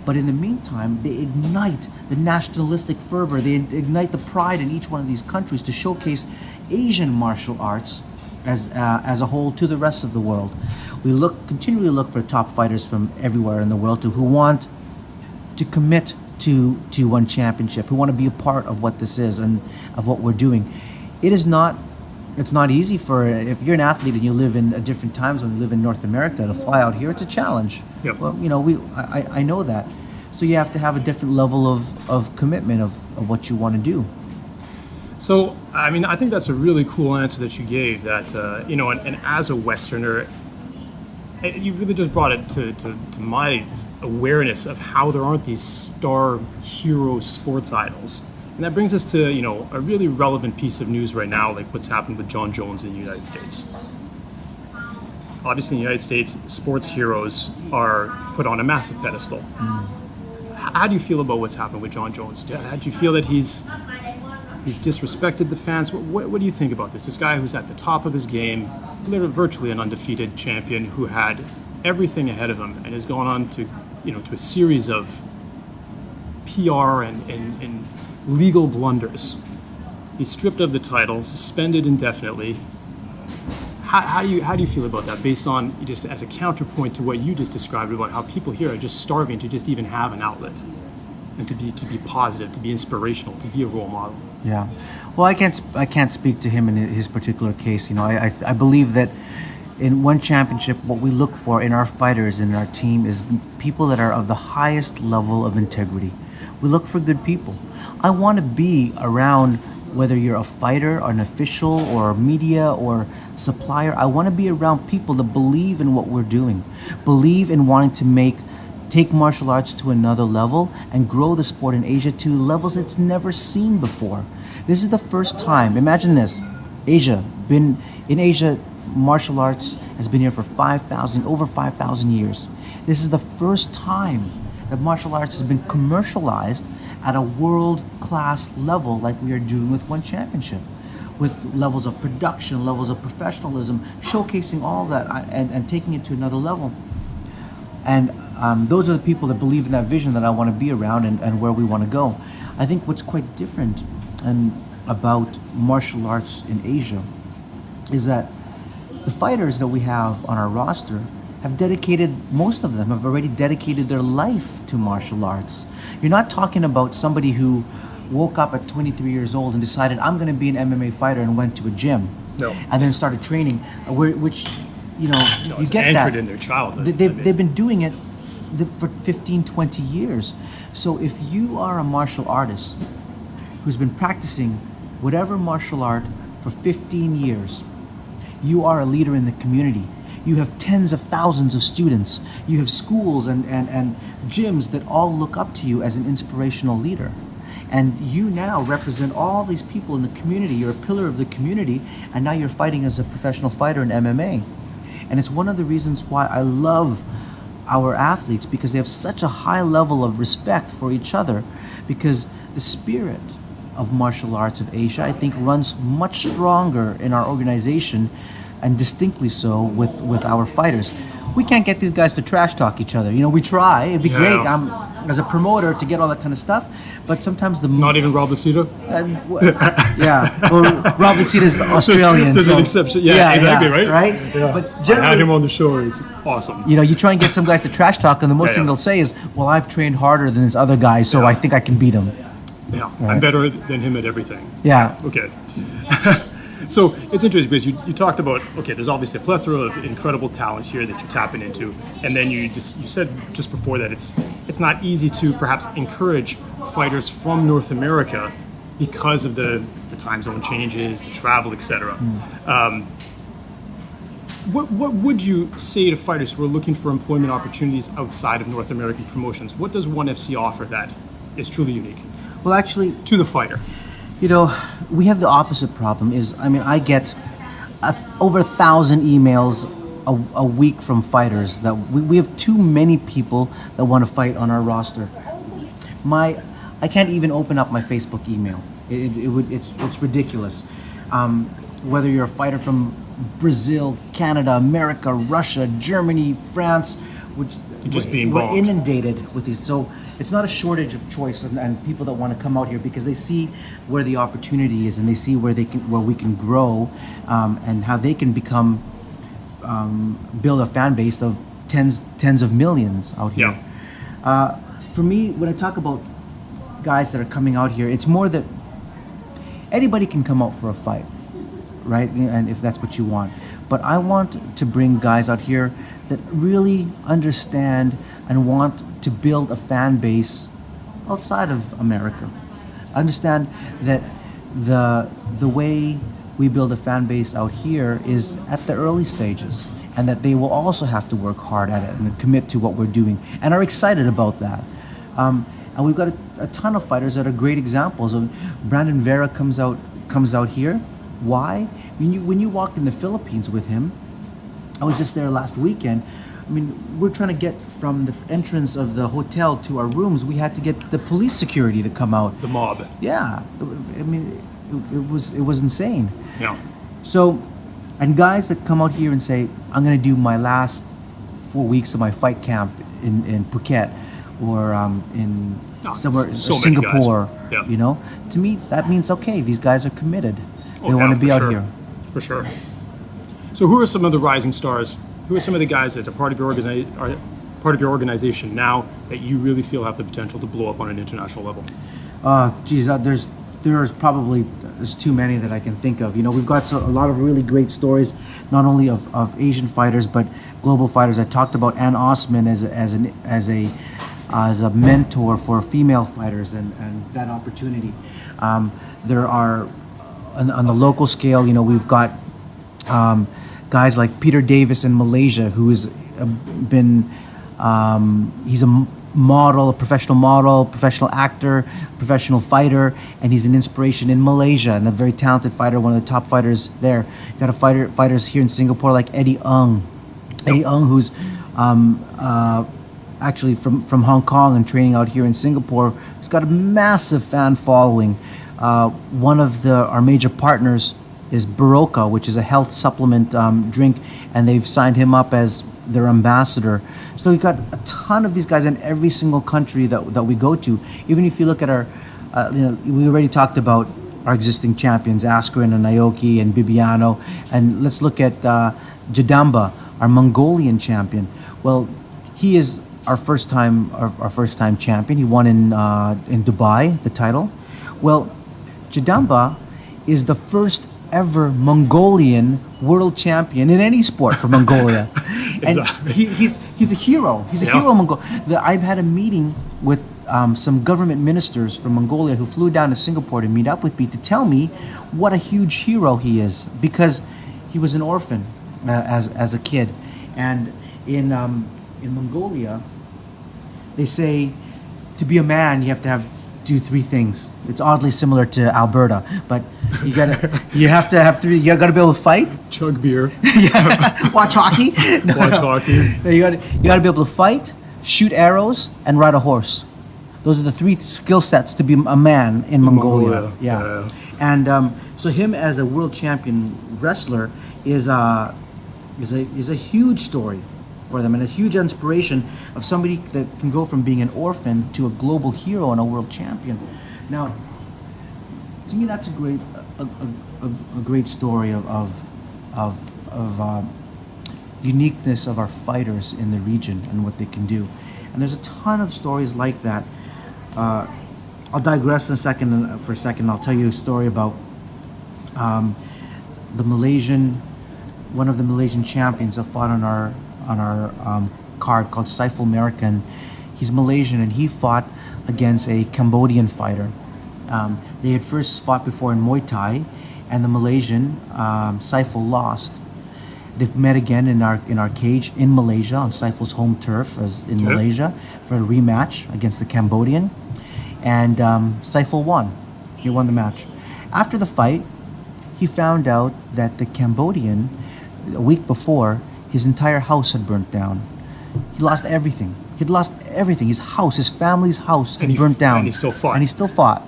But in the meantime, they ignite the nationalistic fervor. They ignite the pride in each one of these countries to showcase Asian martial arts as a whole to the rest of the world. We continually look for top fighters from everywhere in the world who want to commit to one championship, who want to be a part of what this is and of what we're doing. It's not easy if you're an athlete and you live in a different time zone, you live in North America, to fly out here, it's a challenge. Yep. Well, I know that. So you have to have a different level of commitment of what you want to do. So, I mean, I think that's a really cool answer that you gave, that, and as a Westerner, you really just brought it to my awareness of how there aren't these star hero sports idols. And that brings us to, a really relevant piece of news right now, like what's happened with Jon Jones in the United States. Obviously, in the United States, sports heroes are put on a massive pedestal. How do you feel about what's happened with Jon Jones? How do you feel that he's disrespected the fans? What do you think about this? This guy who's at the top of his game, literally virtually an undefeated champion who had everything ahead of him and has gone on to, to a series of PR and legal blunders. He's stripped of the title, suspended indefinitely. How do you feel about that, based on, just as a counterpoint to what you just described about how people here are just starving to just even have an outlet and to be positive, to be inspirational, to be a role model? Yeah. Well, I can't speak to him in his particular case. I believe that in one championship, what we look for in our fighters, in our team, is people that are of the highest level of integrity. We look for good people. I want to be around, whether you're a fighter or an official or media or supplier, I want to be around people that believe in what we're doing, believe in wanting to take martial arts to another level and grow the sport in Asia to levels it's never seen before. This is the first time, imagine this, in Asia, martial arts has been here for over 5,000 years. This is the first time that martial arts has been commercialized at a world-class level, like we are doing with one championship, with levels of production, levels of professionalism, showcasing all that and taking it to another level. And those are the people that believe in that vision that I want to be around and where we want to go. I think what's quite different about martial arts in Asia is that the fighters that we have on our roster most of them have already dedicated their life to martial arts. You're not talking about somebody who woke up at 23 years old and decided, I'm going to be an MMA fighter, and went to a gym. No. And then started training, which, you it's get anchored that. in their childhood. They've been doing it for 15, 20 years. So if you are a martial artist who's been practicing whatever martial art for 15 years, you are a leader in the community. You have tens of thousands of students. You have schools and gyms that all look up to you as an inspirational leader. And you now represent all these people in the community. You're a pillar of the community, and now you're fighting as a professional fighter in MMA. And it's one of the reasons why I love our athletes, because they have such a high level of respect for each other, because the spirit of martial arts of Asia, I think, runs much stronger in our organization, and distinctly so with our fighters. We can't get these guys to trash talk each other. You know, we try. It'd be great as a promoter to get all that kind of stuff, but sometimes not even Rob Lucida. Yeah, well, Rob Lucida is Australian. There's an exception. Yeah, exactly, right? Right. Yeah. But I generally, had him on the show. It's awesome. you know, you try and get some guys to trash talk, and the most thing they'll say is, "Well, I've trained harder than this other guy, so I think I can beat him." Yeah, I'm better than him at everything. Yeah. Okay. So it's interesting because you talked about, okay, there's obviously a plethora of incredible talent here that you're tapping into, and then you said just before that it's not easy to perhaps encourage fighters from North America because of the time zone changes, the travel, etc. What would you say to fighters who are looking for employment opportunities outside of North American promotions? What does ONE FC offer that is truly unique? Well, actually, to the fighter. You know, we have the opposite problem. I get over 1,000 emails a week from fighters that we have too many people that want to fight on our roster. I can't even open up my Facebook email. It's ridiculous. Whether you're a fighter from Brazil, Canada, America, Russia, Germany, France, we're inundated with these. So it's not a shortage of choice and people that want to come out here because they see where the opportunity is and they see where we can grow, and how they can build a fan base of tens of millions out here. Yeah. For me, when I talk about guys that are coming out here, it's more that anybody can come out for a fight, right? And if that's what you want. But I want to bring guys out here that really understand and want to build a fan base outside of America. Understand that the way we build a fan base out here is at the early stages, and that they will also have to work hard at it and commit to what we're doing and are excited about that. And we've got a ton of fighters that are great examples of. Brandon Vera comes out here. Why? When you walk in the Philippines with him, I was just there last weekend. I mean, we're trying to get from the entrance of the hotel to our rooms. We had to get the police security to come out. The mob. Yeah, I mean, it was insane. Yeah. So, and guys that come out here and say, "I'm going to do my last 4 weeks of my fight camp in Phuket or in somewhere Singapore." Yeah. You know, to me that means okay. These guys are committed. They want to be out here. For sure. So, who are some of the rising stars? Who are some of the guys that are part of your organization now that you really feel have the potential to blow up on an international level? There's too many that I can think of. You know, we've got a lot of really great stories, not only of Asian fighters but global fighters. I talked about Ann Osman as a mentor for female fighters and that opportunity. There are on the local scale. You know, we've got. Guys like Peter Davis in Malaysia, who has he's a model, a professional actor, professional fighter, and he's an inspiration in Malaysia and a very talented fighter, one of the top fighters there. You got fighters here in Singapore like Eddie Ng. Eddie Ng, who's actually from Hong Kong and training out here in Singapore. He's got a massive fan following. One of our major partners is Baroka, which is a health supplement drink, and they've signed him up as their ambassador. So we've got a ton of these guys in every single country that we go to. Even if you look at our, we already talked about our existing champions, Askren and Naoki and Bibiano, and let's look at Jadamba, our Mongolian champion. Well, he is our first time champion. He won in Dubai the title. Well, Jadamba is the first ever Mongolian world champion in any sport for Mongolia. And he's a hero. He's a hero of Mongolia. I've had a meeting with some government ministers from Mongolia who flew down to Singapore to meet up with me to tell me what a huge hero he is, because he was an orphan as a kid. And in Mongolia, they say to be a man you have to do three things. It's oddly similar to Alberta, but you have to have three. You got to be able to fight, chug beer, watch hockey. Watch hockey. You got to be able to fight, shoot arrows, and ride a horse. Those are the three skill sets to be a man in Mongolia. Yeah. And so him as a world champion wrestler is a huge story for them, and a huge inspiration of somebody that can go from being an orphan to a global hero and a world champion. Now, to me, that's a great story of uniqueness of our fighters in the region and what they can do. And there's a ton of stories like that. I'll digress for a second. I'll tell you a story about one of the Malaysian champions that fought on our card called Saiful American. He's Malaysian, and he fought against a Cambodian fighter. They had first fought before in Muay Thai, and the Malaysian Saiful lost. They've met again in our cage in Malaysia on Saiful's home turf in Malaysia for a rematch against the Cambodian, and Saiful won. He won the match. After the fight, he found out that the Cambodian, a week before, his entire house had burnt down. He lost everything. He'd lost everything. His house, his family's house had burnt down. And he still fought. And he still fought.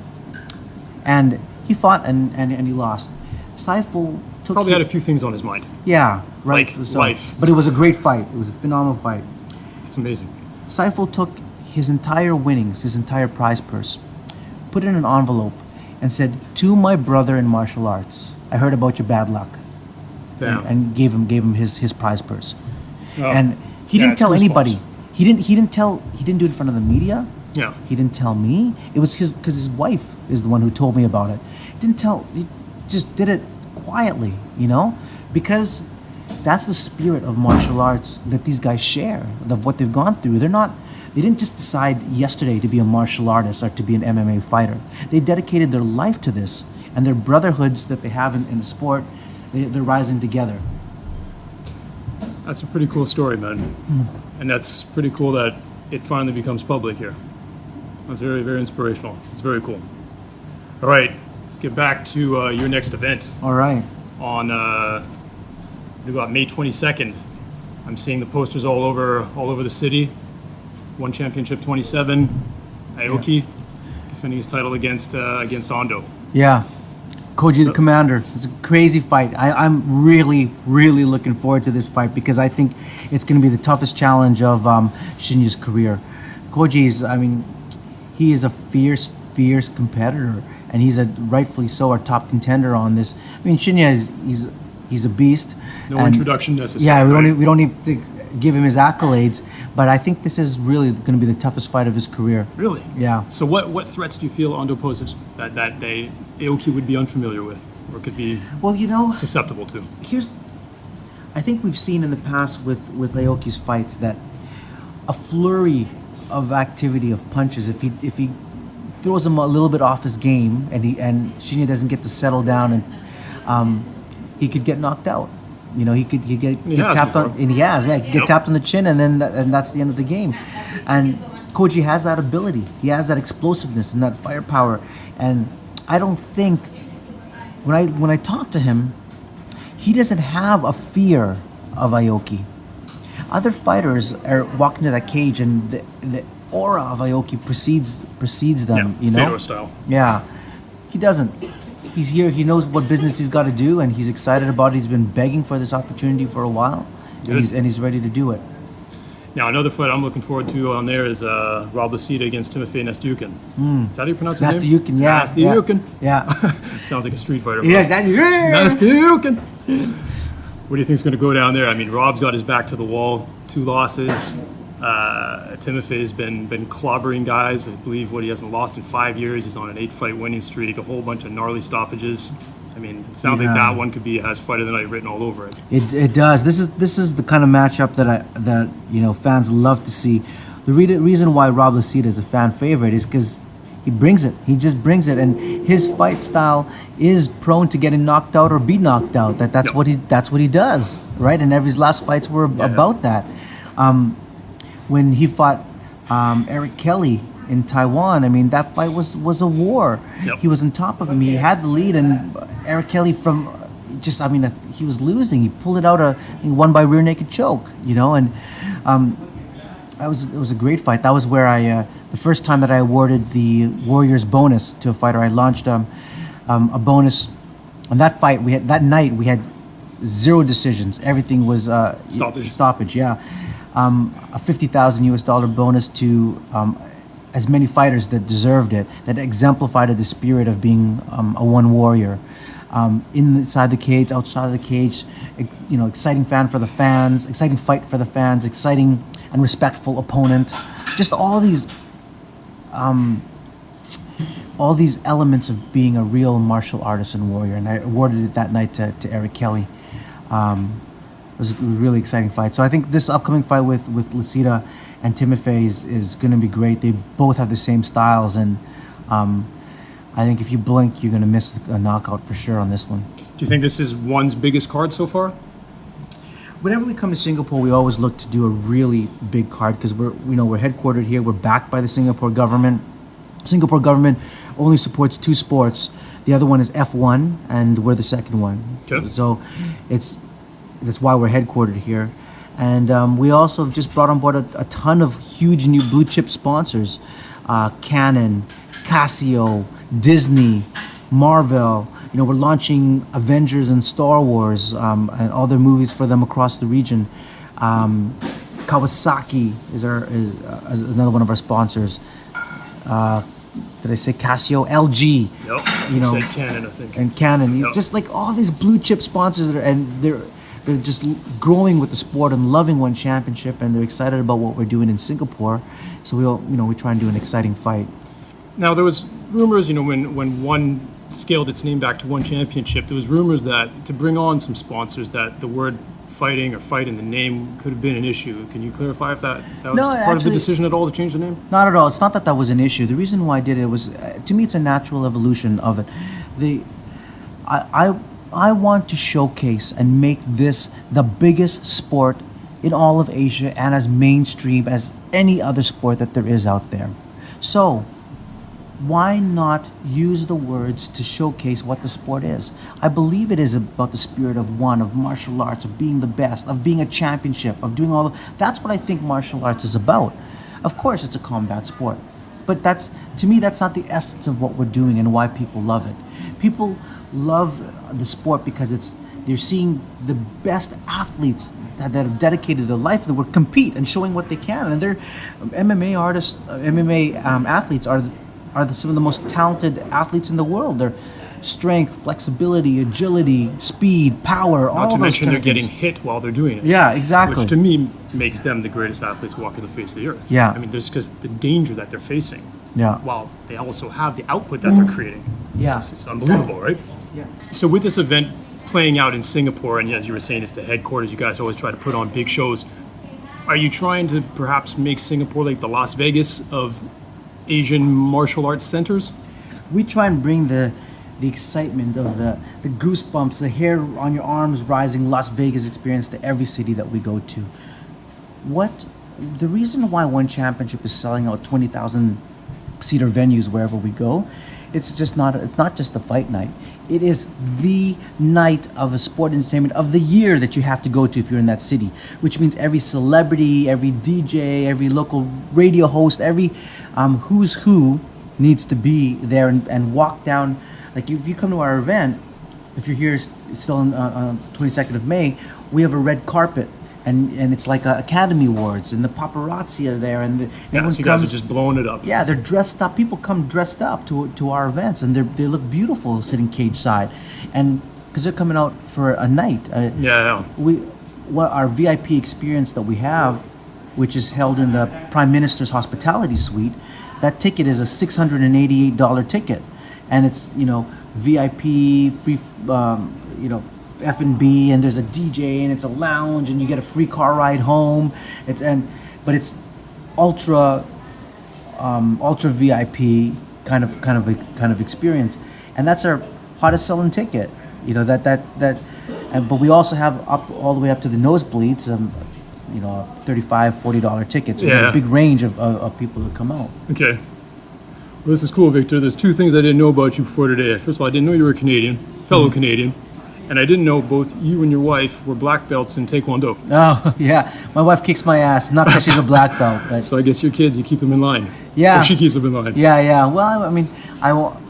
And he fought and he lost. Saiful probably had a few things on his mind. Yeah, right. Like life. But it was a great fight. It was a phenomenal fight. It's amazing. Saiful took his entire winnings, his entire prize purse, put it in an envelope, and said, "To my brother in martial arts, I heard about your bad luck." Damn. And gave him his prize purse. Oh. And he didn't tell goosebumps. anybody. He didn't do it in front of the media. Yeah. He didn't tell me. It was because his wife is the one who told me about it. He just did it quietly, because that's the spirit of martial arts that these guys share, of what they've gone through. They didn't just decide yesterday to be a martial artist or to be an MMA fighter. They dedicated their life to this, and their brotherhoods that they have in the sport, they're rising together. That's a pretty cool story, man. And that's pretty cool that it finally becomes public here. That's very, very inspirational. It's very cool. All right, let's get back to your next event. All right. On about May 22nd. I'm seeing the posters all over the city. One Championship 27, Aoki defending his title against Ando. Yeah. Koji the Commander. It's a crazy fight. I'm really, really looking forward to this fight because I think it's going to be the toughest challenge of Shinya's career. He is a fierce competitor, and he's rightfully so our top contender on this. Shinya he's a beast. No introduction necessary. Yeah, we right? don't need to give him his accolades, but I think this is really going to be the toughest fight of his career. Really? Yeah. So what threats do you feel Ando poses that Aoki would be unfamiliar with or could be susceptible to? I think we've seen in the past with Aoki's fights that a flurry of activity of punches, if he throws him a little bit off his game and Shinya doesn't get to settle down, and he could get knocked out. He could get tapped on, and he has, get tapped on the chin, and that's the end of the game. And Koji has that ability. He has that explosiveness and that firepower. And I don't think when I talk to him, he doesn't have a fear of Aoki. Other fighters are walking to that cage, and the aura of Aoki precedes them. Fedor style. Yeah, he doesn't. He's here. He knows what business he's got to do, and he's excited about it. He's been begging for this opportunity for a while, and he's ready to do it. Now, another fight I'm looking forward to on there is Rob Lasita against Timofey Nastyukhin. Is that how you pronounce his name? Nastyukhin, yeah. Nastyukhin. Yeah. Sounds like a street fighter. Yeah, Nastyukhin. What do you think is going to go down there? Rob's got his back to the wall. 2 losses. Timofey's been clobbering guys. I believe he hasn't lost in 5 years. He's on an 8-fight winning streak, a whole bunch of gnarly stoppages. It sounds like that one has fight of the night written all over it. It does. This is the kind of matchup that fans love to see. The reason why Rob Lasita is a fan favorite is because he brings it. He just brings it, and his fight style is prone to getting knocked out or be knocked out. That's what he does, right? And every last fights were about that. When he fought Eric Kelly in Taiwan, that fight was a war. He was on top of him. He had the lead, and Eric Kelly he was losing. He pulled it out. He won by rear naked choke, and It was a great fight. That was where the first time that I awarded the Warriors bonus to a fighter. I launched a bonus on that fight. That night we had 0 decisions. Everything was stoppage. Yeah, a $50,000 bonus to as many fighters that deserved it, that exemplified the spirit of being a one warrior. Inside the cage, outside of the cage, exciting fan for the fans, exciting fight for the fans, exciting and respectful opponent. Just all these elements of being a real martial artist and warrior. And I awarded it that night to Eric Kelly. It was a really exciting fight. So I think this upcoming fight with Lucida and Timofey is going to be great. They both have the same styles, and I think if you blink, you're going to miss a knockout for sure on this one. Do you think this is one's biggest card so far? Whenever we come to Singapore, we always look to do a really big card because we're headquartered here. We're backed by the Singapore government. Singapore government only supports 2 sports. The other one is F1, and we're the second one. Okay. So that's why we're headquartered here. And we also just brought on board a ton of huge new blue chip sponsors. Canon, Casio, Disney, Marvel. We're launching Avengers and Star Wars and other movies for them across the region. Kawasaki is another one of our sponsors. Did I say Casio? LG. Yep. You said Canon, I think. And Canon. Yep. Just like all these blue chip sponsors they're just growing with the sport and loving One Championship, and they're excited about what we're doing in Singapore. So we try and do an exciting fight. Now there was rumors, when one scaled its name back to One Championship, there was rumors that to bring on some sponsors that the word fighting or fight in the name could have been an issue. Can you clarify if that was part of the decision at all to change the name? Not at all. It's not that was an issue. The reason why I did it was, to me, it's a natural evolution of it. I want to showcase and make this the biggest sport in all of Asia and as mainstream as any other sport that there is out there. So why not use the words to showcase what the sport is? I believe it is about the spirit of martial arts, of being the best, of being a championship, of doing that's what I think martial arts is about. Of course, it's a combat sport, but to me, that's not the essence of what we're doing and why people love it. People love the sport because they're seeing the best athletes that have dedicated their life that will compete and showing what they can. And they're MMA artists, MMA athletes are some of the most talented athletes in the world. They're strength, flexibility, agility, speed, power, all Not to those mention kind they're of getting things. hit while they're doing it. Yeah, exactly. Which to me makes them the greatest athletes walking the face of the earth. Yeah. I mean, there's because the danger that they're facing. Yeah. While they also have the output that they're creating. Yeah. It's unbelievable, right? Yeah. So with this event playing out in Singapore, and as you were saying, it's the headquarters, you guys always try to put on big shows. Are you trying to perhaps make Singapore like the Las Vegas of Asian martial arts centers? We try and bring the excitement of the goosebumps, the hair on your arms rising Las Vegas experience to every city that we go to. The reason why One Championship is selling out 20,000 seater venues wherever we go, it's not just a fight night. It is the night of a sport entertainment of the year that you have to go to if you're in that city, which means every celebrity, every DJ, every local radio host, every who's who needs to be there and walk down. Like if you come to our event, if you're here still on 22nd of May, we have a red carpet. And it's like Academy Awards, and the paparazzi are there, and everyone so you guys are just blowing it up. Yeah, they're dressed up. People come dressed up to our events, and they look beautiful sitting cage side, and because they're coming out for a night. Our VIP experience that we have, which is held in the Prime Minister's hospitality suite, that ticket is a $688 ticket, and it's VIP free, F&B, and there's a DJ, and it's a lounge, and you get a free car ride home. But it's ultra VIP kind of experience, and that's our hottest selling ticket. But we also have all the way up to the nosebleeds. $35, $40 tickets. So we have a big range of people that come out. Okay. Well, this is cool, Victor. There's 2 things I didn't know about you before today. First of all, I didn't know you were a Canadian, fellow Canadian. And I didn't know both you and your wife were black belts in Taekwondo. Oh, yeah. My wife kicks my ass, not because she's a black belt, but So I guess your kids, you keep them in line. yeah. Or she keeps them in line. Yeah, yeah. Well, I mean,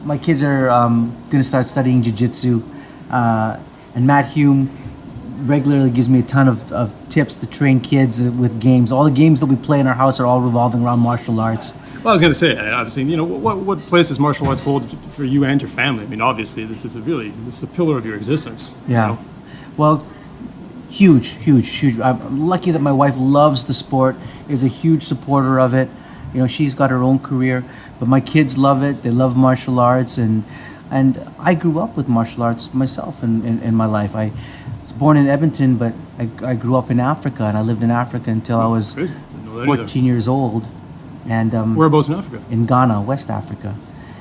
my kids are going to start studying jiu-jitsu, and Matt Hume regularly gives me a ton of tips to train kids with games. All the games that we play in our house are all revolving around martial arts. Well, I was going to say, obviously, you know, what place does martial arts hold for you and your family? I mean, obviously, this is a pillar of your existence. Yeah. You know? Well, huge. I'm lucky that my wife loves the sport, is a huge supporter of it. You know, she's got her own career, but my kids love it. They love martial arts, and I grew up with martial arts myself in my life. I was born in Edmonton, but I grew up in Africa, and I lived in Africa until I was Crazy. Didn't know that 14 years old. And Whereabouts in Africa? in Ghana, West Africa.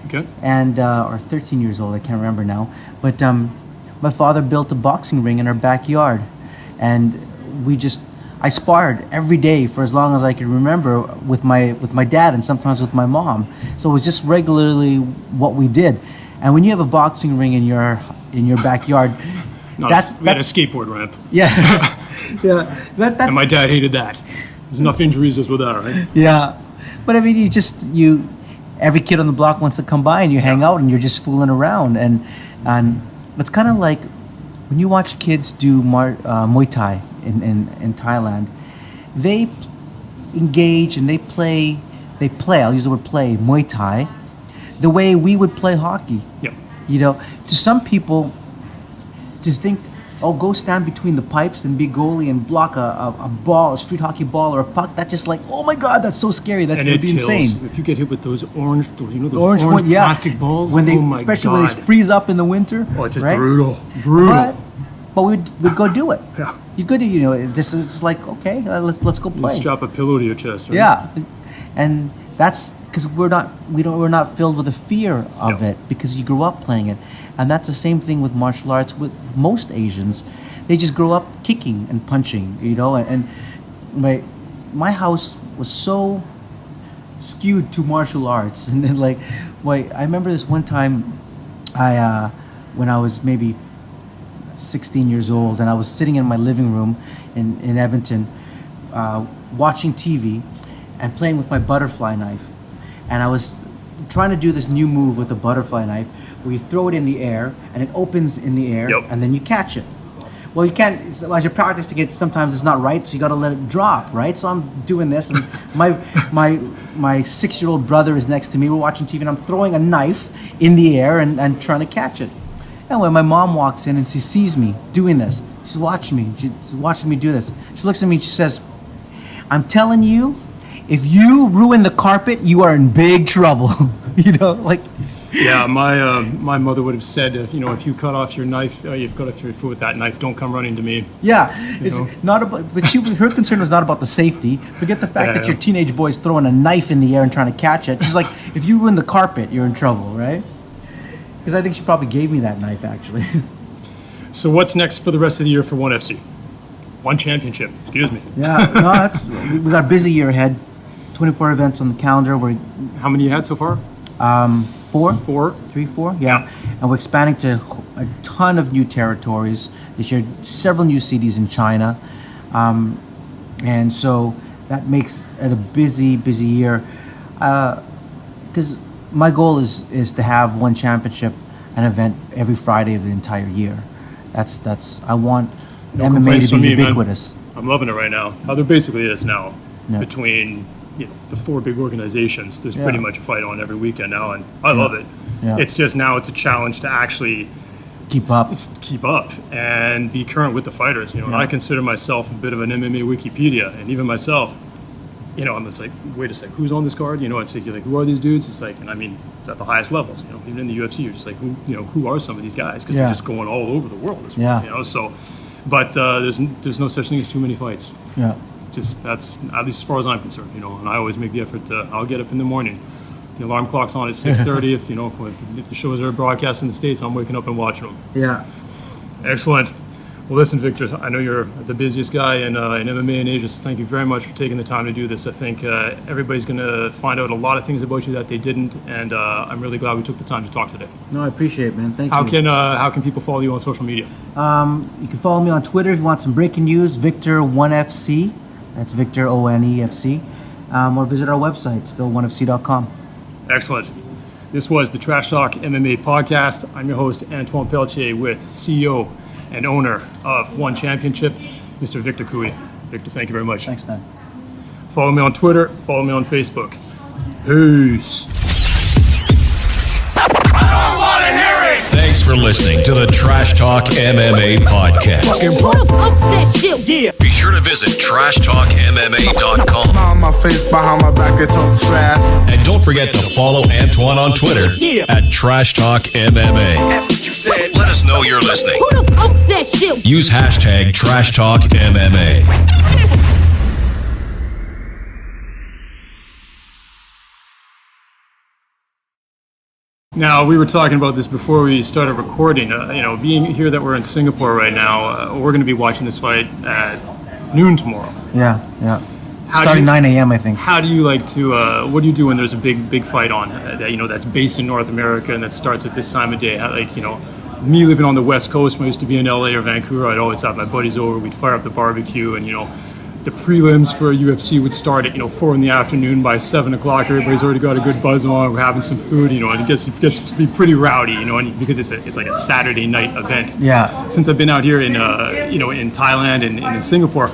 Okay. And or 13 years old, I can't remember now. But my father built a boxing ring in our backyard, and I sparred every day for as long as I could remember with my dad and sometimes with my mom. So it was just regularly what we did. And when you have a boxing ring in your backyard, We had a skateboard ramp. yeah, yeah, that's And my dad hated that. There's enough injuries just with that, right? yeah. But I mean, every kid on the block wants to come by and you hang out and you're just fooling around, and it's kind of like when you watch kids do Muay Thai in Thailand, they engage and they play. I'll use the word play Muay Thai, the way we would play hockey. Yeah. You know, to some people, to think, oh, go stand between the pipes and be goalie and block a ball, a street hockey ball or a puck. That's just like, oh my God, that's so scary. That's And gonna it be kills. insane. If you get hit with those orange Orange one, yeah. plastic balls, when they, oh my especially God. when they freeze up in the winter. Oh, it's just right? brutal. But we'd go do it. Yeah. You go do, it's like, okay, let's go You play. strap a pillow to your chest, right? Yeah, and that's because we're not filled with a fear of Yeah. it because you grew up playing it, and that's the same thing with martial arts with most Asians. They just grow up kicking and punching, and my house was so skewed to martial arts, and then I remember this one time, when I was maybe 16 years old, and I was sitting in my living room in Edmonton, watching TV and playing with my butterfly knife, and I was trying to do this new move with a butterfly knife where you throw it in the air and it opens in the air. Yep. And then you catch it. Well, you can't, as you're practicing it, sometimes it's not right, so you got to let it drop, right? So I'm doing this, and my 6-year-old brother is next to me. We're watching TV, and I'm throwing a knife in the air and trying to catch it. And when my mom walks in and she sees me doing this, she's watching me do this. She looks at me and she says, "I'm telling you, if you ruin the carpet, you are in big trouble." Yeah, my mother would have said, if you cut off your knife, you've got to throw your foot with that knife. Don't come running to me. Yeah, it's not about. But her concern was not about the safety. Forget the fact that your teenage boy's throwing a knife in the air and trying to catch it. She's like, if you ruin the carpet, you're in trouble, right? Because I think she probably gave me that knife, actually. So what's next for the rest of the year for ONE FC? One championship, excuse me. Yeah, no, we got a busy year ahead. 24 events on the calendar. How many you had so far? 4. 4. 3, 4, yeah. And we're expanding to a ton of new territories this year, several new cities in China. And so that makes it a busy year. Because my goal is to have one championship, an event every Friday of the entire year. I want MMA to be ubiquitous. Man. I'm loving it right now. How there basically is now. Yeah. Between the 4 big organizations, there's pretty much a fight on every weekend now, and I love it. Yeah. It's just now it's a challenge to actually keep up and be current with the fighters. And I consider myself a bit of an MMA Wikipedia, and even myself, I'm just like, wait a second, who's on this card? It's like, you're like, who are these dudes? It's like, and I mean, it's at the highest levels. Even in the UFC, you're just like, who are some of these guys? Because they're just going all over the world. So, but there's no such thing as too many fights. Yeah. Just that's at least as far as I'm concerned, and I always make the effort to. I'll get up in the morning. The alarm clock's on at 6:30. If the shows are broadcast in the States, I'm waking up and watching them. Yeah. Excellent. Well, listen, Victor, I know you're the busiest guy in MMA in Asia, so thank you very much for taking the time to do this. I think everybody's going to find out a lot of things about you that they didn't, and I'm really glad we took the time to talk today. No, I appreciate it, man. Thank you. How can people follow you on social media? You can follow me on Twitter if you want some breaking news, Victor1FC. That's Victor ONEFC. Or visit our website, still1fc.com. Excellent. This was the Trash Talk MMA podcast. I'm your host, Antoine Pelletier, with CEO and owner of One Championship, Mr. Victor Cui. Victor, thank you very much. Thanks, man. Follow me on Twitter, follow me on Facebook. Peace. I don't want to hear it! Thanks for listening to the Trash Talk MMA podcast. Be sure to visit trashtalkmma.com. On my face, behind my back, they talk trash. And don't forget to follow Antoine on Twitter at Trash Talk MMA. That's what you said. Let us know you're listening. Who the fuck said shit? Use hashtag Trash Talk MMA. Now, we were talking about this before we started recording. Being here that we're in Singapore right now, we're going to be watching this fight at noon tomorrow. Yeah. Starting 9 a.m. I think. How do you like to? What do you do when there's a big fight on that's based in North America and that starts at this time of day? Me living on the West Coast, when I used to be in LA or Vancouver, I'd always have my buddies over. We'd fire up the barbecue, and the prelims for UFC would start at 4 in the afternoon. By 7 o'clock, everybody's already got a good buzz on. We're having some food, and it gets to be pretty rowdy, and because it's like a Saturday night event. Yeah. Since I've been out here in in Thailand and in Singapore,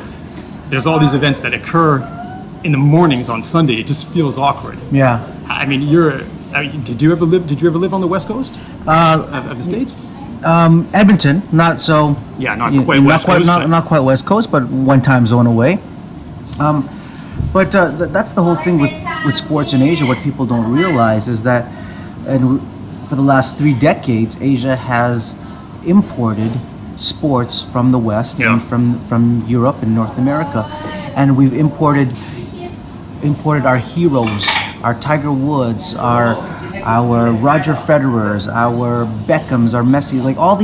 there's all these events that occur in the mornings on Sunday. It just feels awkward. Yeah. I mean, did you ever live on the West Coast of the States? Edmonton, not so. Yeah, not quite West Coast. Not quite West Coast, but one time zone away. But that's the whole thing with sports in Asia. What people don't realize is that, and for the last 3 decades, Asia has imported sports from the West and from Europe and North America, and we've imported our heroes, our Tiger Woods, our Roger Federers, our Beckhams, our Messi, like all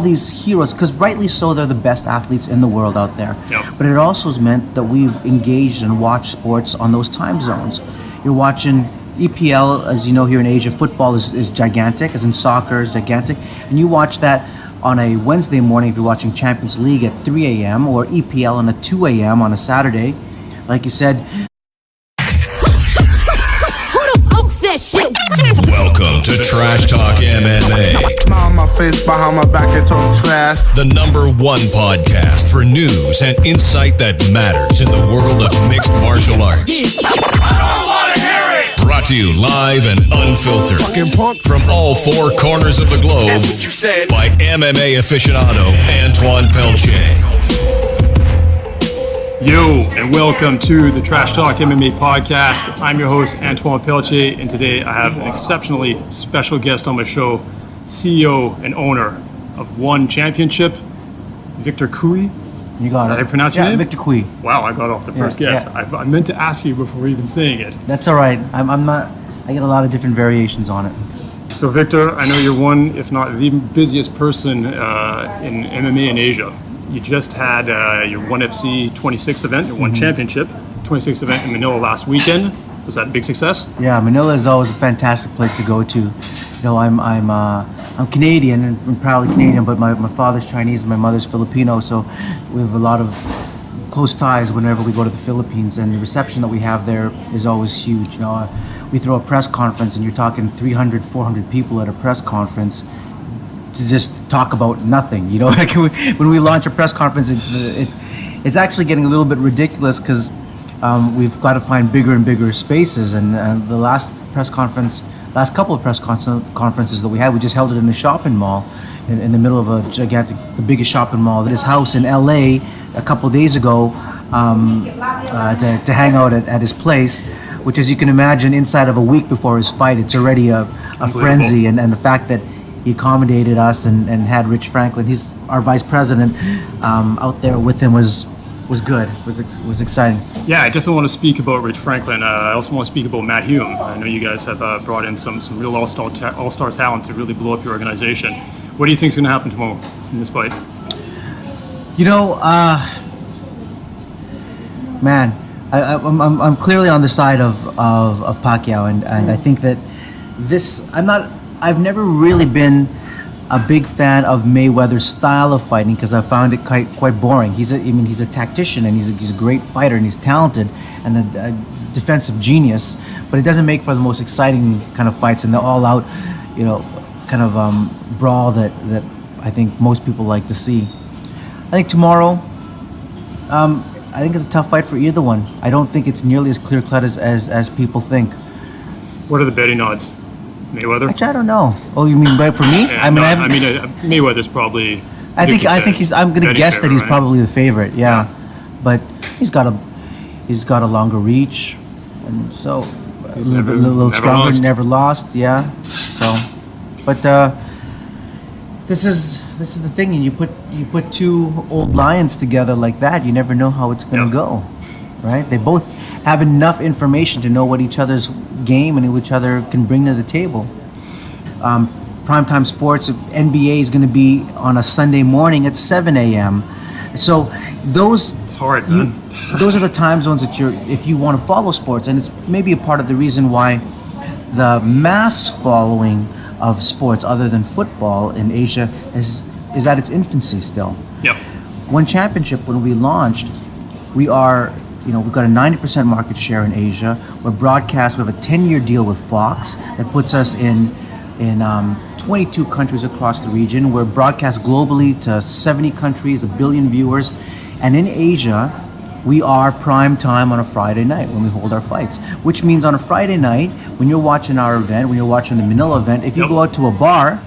these heroes, because rightly so, they're the best athletes in the world out there. Yeah. But it also has meant that we've engaged and watched sports on those time zones. You're watching EPL, as you know, here in Asia, football is gigantic, as in soccer is gigantic, and you watch that on a Wednesday morning if you're watching Champions League at 3 a.m. or EPL on a 2 a.m. on a Saturday. Like you said, Shit. Welcome to Trash Talk MMA, On my face, behind my back, they talk trash. the #1 podcast for news and insight that matters in the world of mixed martial arts. I don't want to hear it! Brought to you live and unfiltered from all 4 corners of the globe That's what you said. by MMA aficionado Antoine Pelletier. Yo, and welcome to the Trash Talk MMA podcast. I'm your host, Antoine Pelletier, and today I have an exceptionally special guest on my show, CEO and owner of One Championship, Victor Cui. you got Did it. I pronounce your name? Victor Cui. Wow, I got off the first guess. yeah. I meant to ask you before even saying it. That's all right. I'm not. I get a lot of different variations on it. So Victor, I know you're one, if not the busiest person in MMA in Asia. You just had your One FC 26 event, your One Championship 26 event in Manila last weekend. Was that a big success? Yeah, Manila is always a fantastic place to go to. I'm Canadian and I'm proudly Canadian, but my father's Chinese and my mother's Filipino, so we have a lot of close ties whenever we go to the Philippines, and the reception that we have there is always huge. We throw a press conference and you're talking 300, 400 people at a press conference to just talk about nothing. Like when we launch a press conference, it's actually getting a little bit ridiculous because we've got to find bigger and bigger spaces. And the last couple of press conferences that we had, we just held it in a shopping mall in the middle of the biggest shopping mall. At his house in LA a couple of days ago to hang out at his place, which, as you can imagine, inside of a week before his fight, it's already a frenzy. And the fact that he accommodated us and had Rich Franklin, he's our vice president, out there with him was good, was exciting. Yeah, I definitely want to speak about Rich Franklin. I also want to speak about Matt Hume. I know you guys have brought in some real all-star talent to really blow up your organization. What do you think is going to happen tomorrow in this fight? You know, man, I'm clearly on the side of Pacquiao, and I think that I've never really been a big fan of Mayweather's style of fighting because I found it quite boring. He's a tactician, and he's a great fighter, and he's talented and a defensive genius, but it doesn't make for the most exciting kind of fights and the all-out, kind of brawl that I think most people like to see. I think tomorrow, I think it's a tough fight for either one. I don't think it's nearly as clear-cut as people think. What are the betting odds? Mayweather? Actually, I don't know. Oh, you mean right for me? Yeah, Mayweather's probably. I think he's. I'm gonna guess that he's probably the favorite. Yeah, but he's got a longer reach, and so a little stronger. Never lost. Yeah. So, but this is the thing, and you put two old lions together like that, you never know how it's gonna go, right? They both have enough information to know what each other's game and what each other can bring to the table. Primetime sports, NBA is going to be on a Sunday morning at 7 a.m. So those it's hard, man. Those are the time zones that if you want to follow sports, and it's maybe a part of the reason why the mass following of sports other than football in Asia is at its infancy still. Yep. One Championship, when we launched, we've got a 90% market share in Asia. We're broadcast. We have a 10-year deal with Fox that puts us in 22 countries across the region. We're broadcast globally to 70 countries, 1 billion viewers. And in Asia, we are prime time on a Friday night when we hold our fights. Which means on a Friday night, when you're watching our event, when you're watching the Manila event, if you go out to a bar,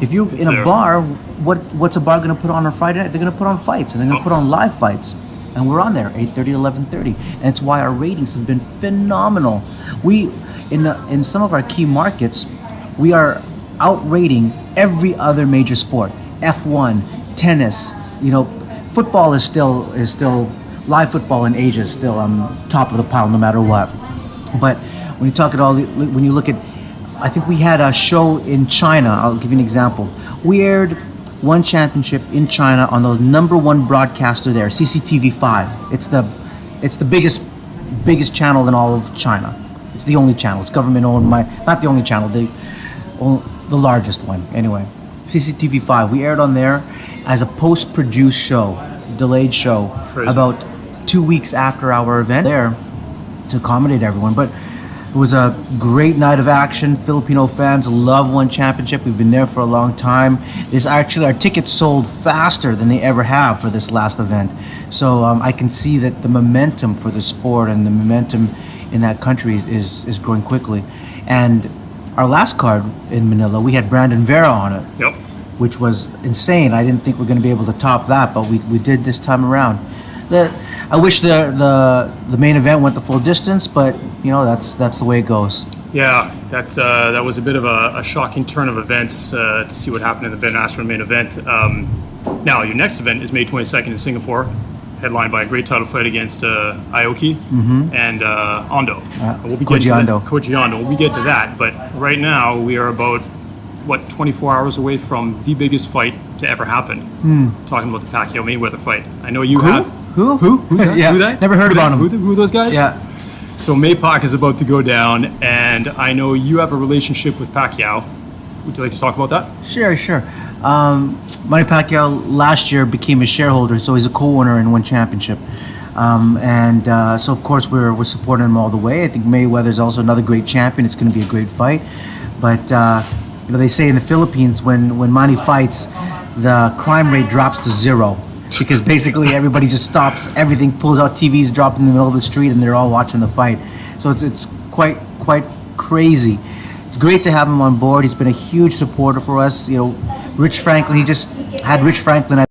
if you're in a bar, what's a bar going to put on Friday night? They're going to put on fights, and they're going to put on live fights. And we're on there 8:30 to 11:30, and it's why our ratings have been phenomenal. We in some of our key markets, we are outrating every other major sport. F1, tennis, football is still live football in Asia is still top of the pile no matter what. But when you look at, I think we had a show in China. I'll give you an example. We aired One Championship in China on the #1 broadcaster there, CCTV5. It's the biggest channel in all of China. It's the only channel. It's government owned. Not the only channel. The largest one. Anyway, CCTV5. We aired on there as a post-produced show, delayed show, Crazy. about 2 weeks after our event there to accommodate everyone. But it was a great night of action. Filipino fans love One Championship. We've been there for a long time. Our tickets sold faster than they ever have for this last event. So I can see that the momentum for the sport and the momentum in that country is growing quickly. And our last card in Manila, we had Brandon Vera on it. Yep. Which was insane. I didn't think we were going to be able to top that, but we did this time around. I wish the main event went the full distance, but that's the way it goes. Yeah, that was a bit of a shocking turn of events to see what happened in the Ben Askren main event. Now, your next event is May 22nd in Singapore, headlined by a great title fight against Aoki and Ando. Koji Ando. We'll get to that, but right now we are about 24 hours away from the biggest fight to ever happen. Talking about the Pacquiao Mayweather fight. I know you have. Who? Yeah. Who that? Never heard about him. Who are those guys? Yeah. So Maypac is about to go down, and I know you have a relationship with Pacquiao. Would you like to talk about that? Sure. Manny Pacquiao last year became a shareholder, so he's a co-owner in One Championship. So of course we're supporting him all the way. I think Mayweather's also another great champion. It's going to be a great fight. But they say in the Philippines when Manny fights, the crime rate drops to 0. Because basically everybody just stops everything, pulls out TVs, drop in the middle of the street, and they're all watching the fight. So it's quite crazy. It's great to have him on board. He's been a huge supporter for us. Rich Franklin. He just had Rich Franklin at